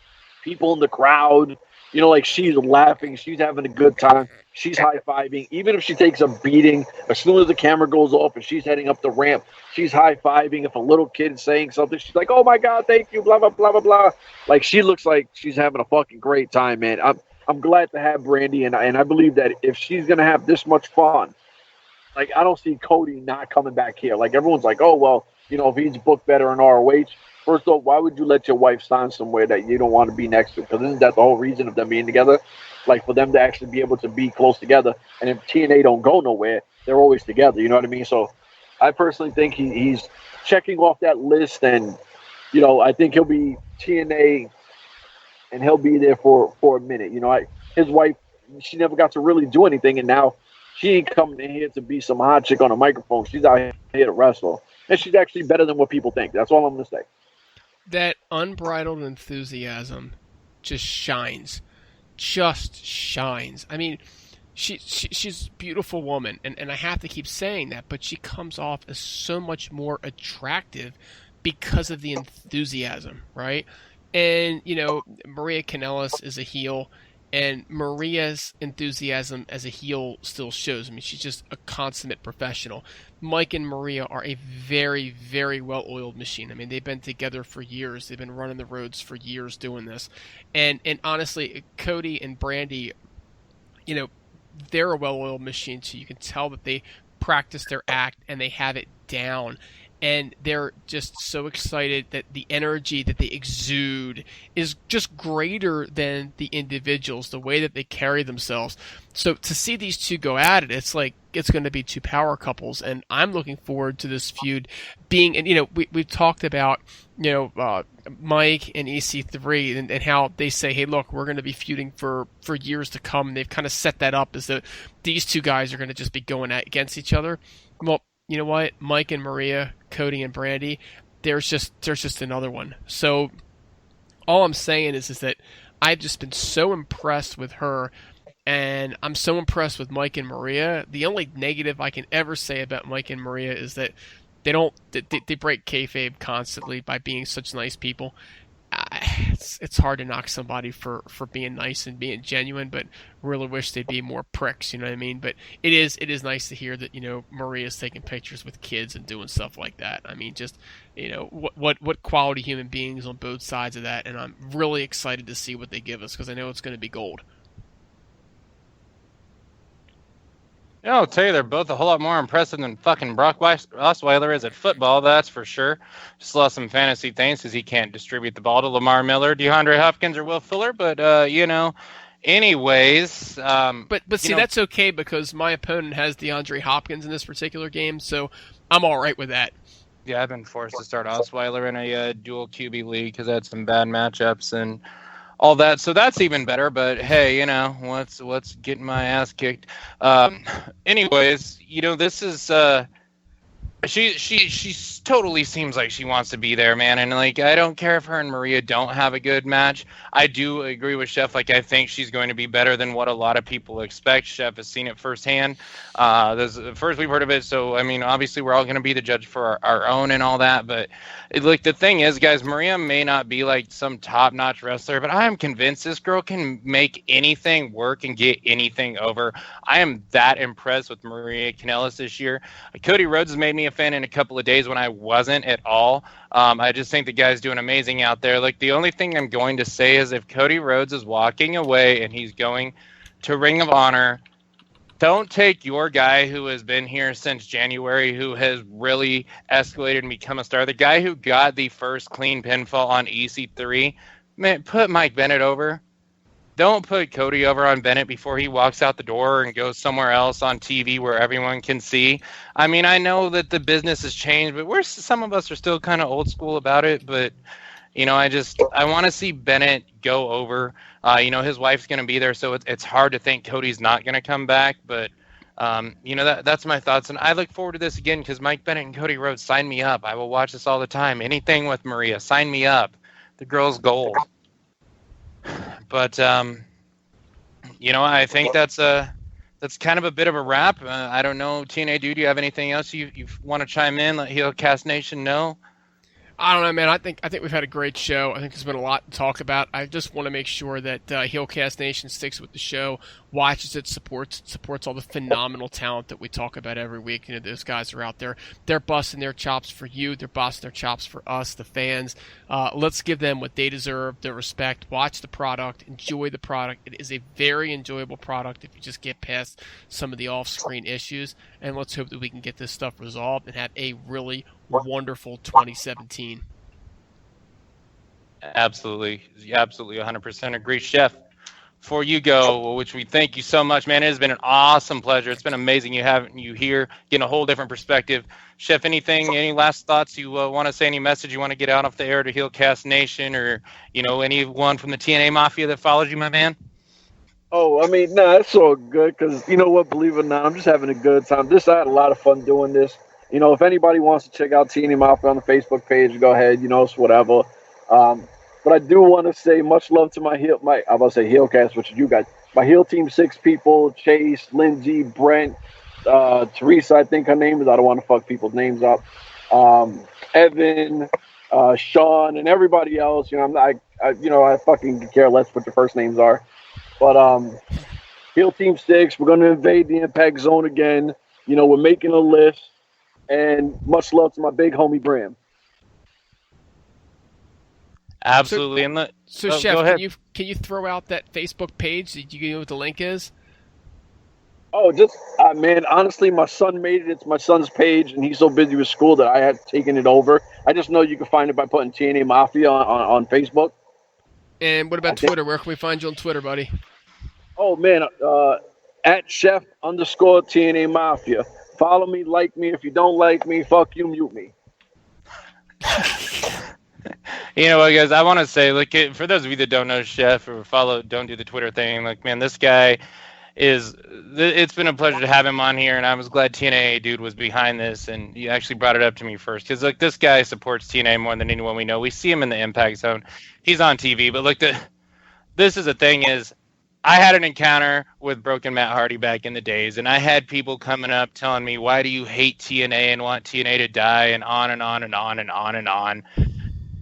people in the crowd. Like she's laughing. She's having a good time. She's high fiving. Even if she takes a beating, as soon as the camera goes off and she's heading up the ramp, she's high fiving. If a little kid is saying something, she's like, "Oh my God, thank you," blah blah blah blah blah. Like she looks like she's having a fucking great time, man. I'm glad to have Brandy, and I believe that if she's gonna have this much fun, like I don't see Cody not coming back here. Like everyone's like, oh well, if he's booked better in ROH. First off, why would you let your wife sign somewhere that you don't want to be next to? Because isn't that the whole reason of them being together? Like for them to actually be able to be close together. And if TNA don't go nowhere, they're always together. You know what I mean? So I personally think he's checking off that list, and I think he'll be TNA, and he'll be there for a minute. His wife, she never got to really do anything, and now she ain't coming in here to be some hot chick on a microphone. She's out here to wrestle, and she's actually better than what people think. That's all I'm gonna say. That unbridled enthusiasm just shines. I mean, she's a beautiful woman, and I have to keep saying that, but she comes off as so much more attractive because of the enthusiasm, right? And, Maria Kanellis is a heel, and Maria's enthusiasm as a heel still shows. I mean, she's just a consummate professional. Mike and Maria are a very, very well-oiled machine. I mean, they've been together for years. They've been running the roads for years doing this. And honestly, Cody and Brandy, they're a well-oiled machine, so you can tell that they practice their act and they have it down. And they're just so excited that the energy that they exude is just greater than the individuals, the way that they carry themselves. So to see these two go at it, it's like it's going to be two power couples, and I'm looking forward to this feud being. And we've talked about Mike and EC3 and how they say, hey, look, we're going to be feuding for years to come. And they've kind of set that up as that these two guys are going to just be going against each other. Well, you know what? Mike and Maria, Cody and Brandy, there's just another one. So all I'm saying is that I've just been so impressed with her, and I'm so impressed with Mike and Maria. The only negative I can ever say about Mike and Maria is that they break kayfabe constantly by being such nice people. It's hard to knock somebody for being nice and being genuine, but really wish they'd be more pricks, you know what I mean? But it is nice to hear that Maria's taking pictures with kids and doing stuff like that. I mean, just what quality human beings on both sides of that, and I'm really excited to see what they give us because I know it's going to be gold. Yeah, I'll tell you, they're both a whole lot more impressive than fucking Brock Osweiler is at football, that's for sure. Just lost some fantasy things because he can't distribute the ball to Lamar Miller, DeAndre Hopkins, or Will Fuller, but, anyways. But see, that's okay because my opponent has DeAndre Hopkins in this particular game, so I'm all right with that. Yeah, I've been forced to start Osweiler in a dual QB league because I had some bad matchups and all that, so that's even better. But hey, what's getting my ass kicked? Anyways, this is she totally seems like she wants to be there, man. And like, I don't care if her and Maria don't have a good match. I do agree with Chef. Like, I think she's going to be better than what a lot of people expect. Chef has seen it firsthand. First we've heard of it. So, I mean, obviously we're all going to be the judge for our own and all that. But the thing is, guys, Maria may not be like some top-notch wrestler, but I am convinced this girl can make anything work and get anything over. I am that impressed with Maria Kanellis this year. Cody Rhodes has made me a fan in a couple of days when I wasn't at all. I just think the guy's doing amazing out there. Like, the only thing I'm going to say is if Cody Rhodes is walking away and he's going to Ring of Honor, don't take your guy who has been here since January, who has really escalated and become a star. The guy who got the first clean pinfall on EC3, man, put Mike Bennett over. Don't put Cody over on Bennett before he walks out the door and goes somewhere else on TV where everyone can see. I mean, I know that the business has changed, but some of us are still kind of old school about it. But, I want to see Bennett go over. His wife's going to be there, so it's hard to think Cody's not going to come back. But that's my thoughts, and I look forward to this again because Mike Bennett and Cody Rhodes, sign me up. I will watch this all the time. Anything with Maria, sign me up. The girl's gold. But I think that's kind of a bit of a wrap. I don't know, TNA Dude, do you have anything else you want to chime in? Let Heelcast Nation know. I don't know, man. I think we've had a great show. I think there's been a lot to talk about. I just want to make sure that Heelcast Nation sticks with the show, watches it, supports all the phenomenal talent that we talk about every week. Those guys are out there. They're busting their chops for you. They're busting their chops for us, the fans. Let's give them what they deserve, their respect. Watch the product. Enjoy the product. It is a very enjoyable product if you just get past some of the off-screen issues. And let's hope that we can get this stuff resolved and have a really wonderful 2017. Absolutely 100% agree. Chef, before you go, which we thank you so much, man, it has been an awesome pleasure. It's been amazing having you here, getting a whole different perspective. Chef, any last thoughts you want to say, any message you want to get out off the air to Heelcast Nation, or anyone from the TNA Mafia that follows you, my man? Oh, I mean, nah, it's all good because you know what? Believe it or not, I'm just having a good time. I had a lot of fun doing this. If anybody wants to check out TNA Mafia on the Facebook page, go ahead. It's whatever. But I do want to say much love to I'm about to say Heelcast, which you got. My heel team, 6 people: Chase, Lindsay, Brent, Teresa, I think her name is. I don't want to fuck people's names up. Evan, Sean, and everybody else. I fucking care less what your first names are. But heel team 6, we're going to invade the Impact Zone again. We're making a list. And much love to my big homie Bram. Absolutely. So Chef, can you throw out that Facebook page? Did you know what the link is? Oh, man, honestly, my son made it. It's my son's page, and he's so busy with school that I had taken it over. I just know you can find it by putting TNA Mafia on Facebook. And what about Twitter? Where can we find you on Twitter, buddy? Oh, man, at Chef_TNA Mafia. Follow me, like me. If you don't like me, fuck you, mute me. You know what, guys? I want to say, for those of you that don't know Chef or don't do the Twitter thing, man, this guy it's been a pleasure to have him on here, and I was glad TNA Dude was behind this, and you actually brought it up to me first, because, this guy supports TNA more than anyone we know. We see him in the Impact Zone. He's on TV, but, this is the thing is, I had an encounter with Broken Matt Hardy back in the days, and I had people coming up telling me, why do you hate TNA and want TNA to die, and on and on and on and on and on.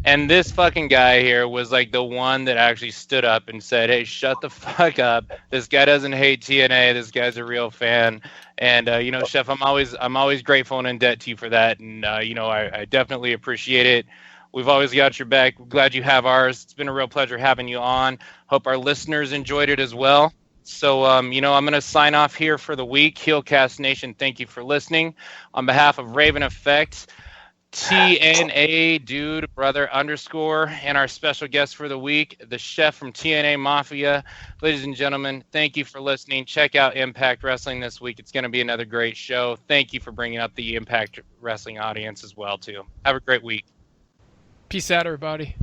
And this fucking guy here was the one that actually stood up and said, hey, shut the fuck up. This guy doesn't hate TNA. This guy's a real fan. And, Chef, I'm always grateful and in debt to you for that. And, I definitely appreciate it. We've always got your back. We're glad you have ours. It's been a real pleasure having you on. Hope our listeners enjoyed it as well. So, I'm going to sign off here for the week. Heelcast Nation, thank you for listening. On behalf of Raven Effect, TNA Dude, brother _, and our special guest for the week, the Chef from TNA Mafia. Ladies and gentlemen, thank you for listening. Check out Impact Wrestling this week. It's going to be another great show. Thank you for bringing up the Impact Wrestling audience as well, too. Have a great week. Peace out, everybody.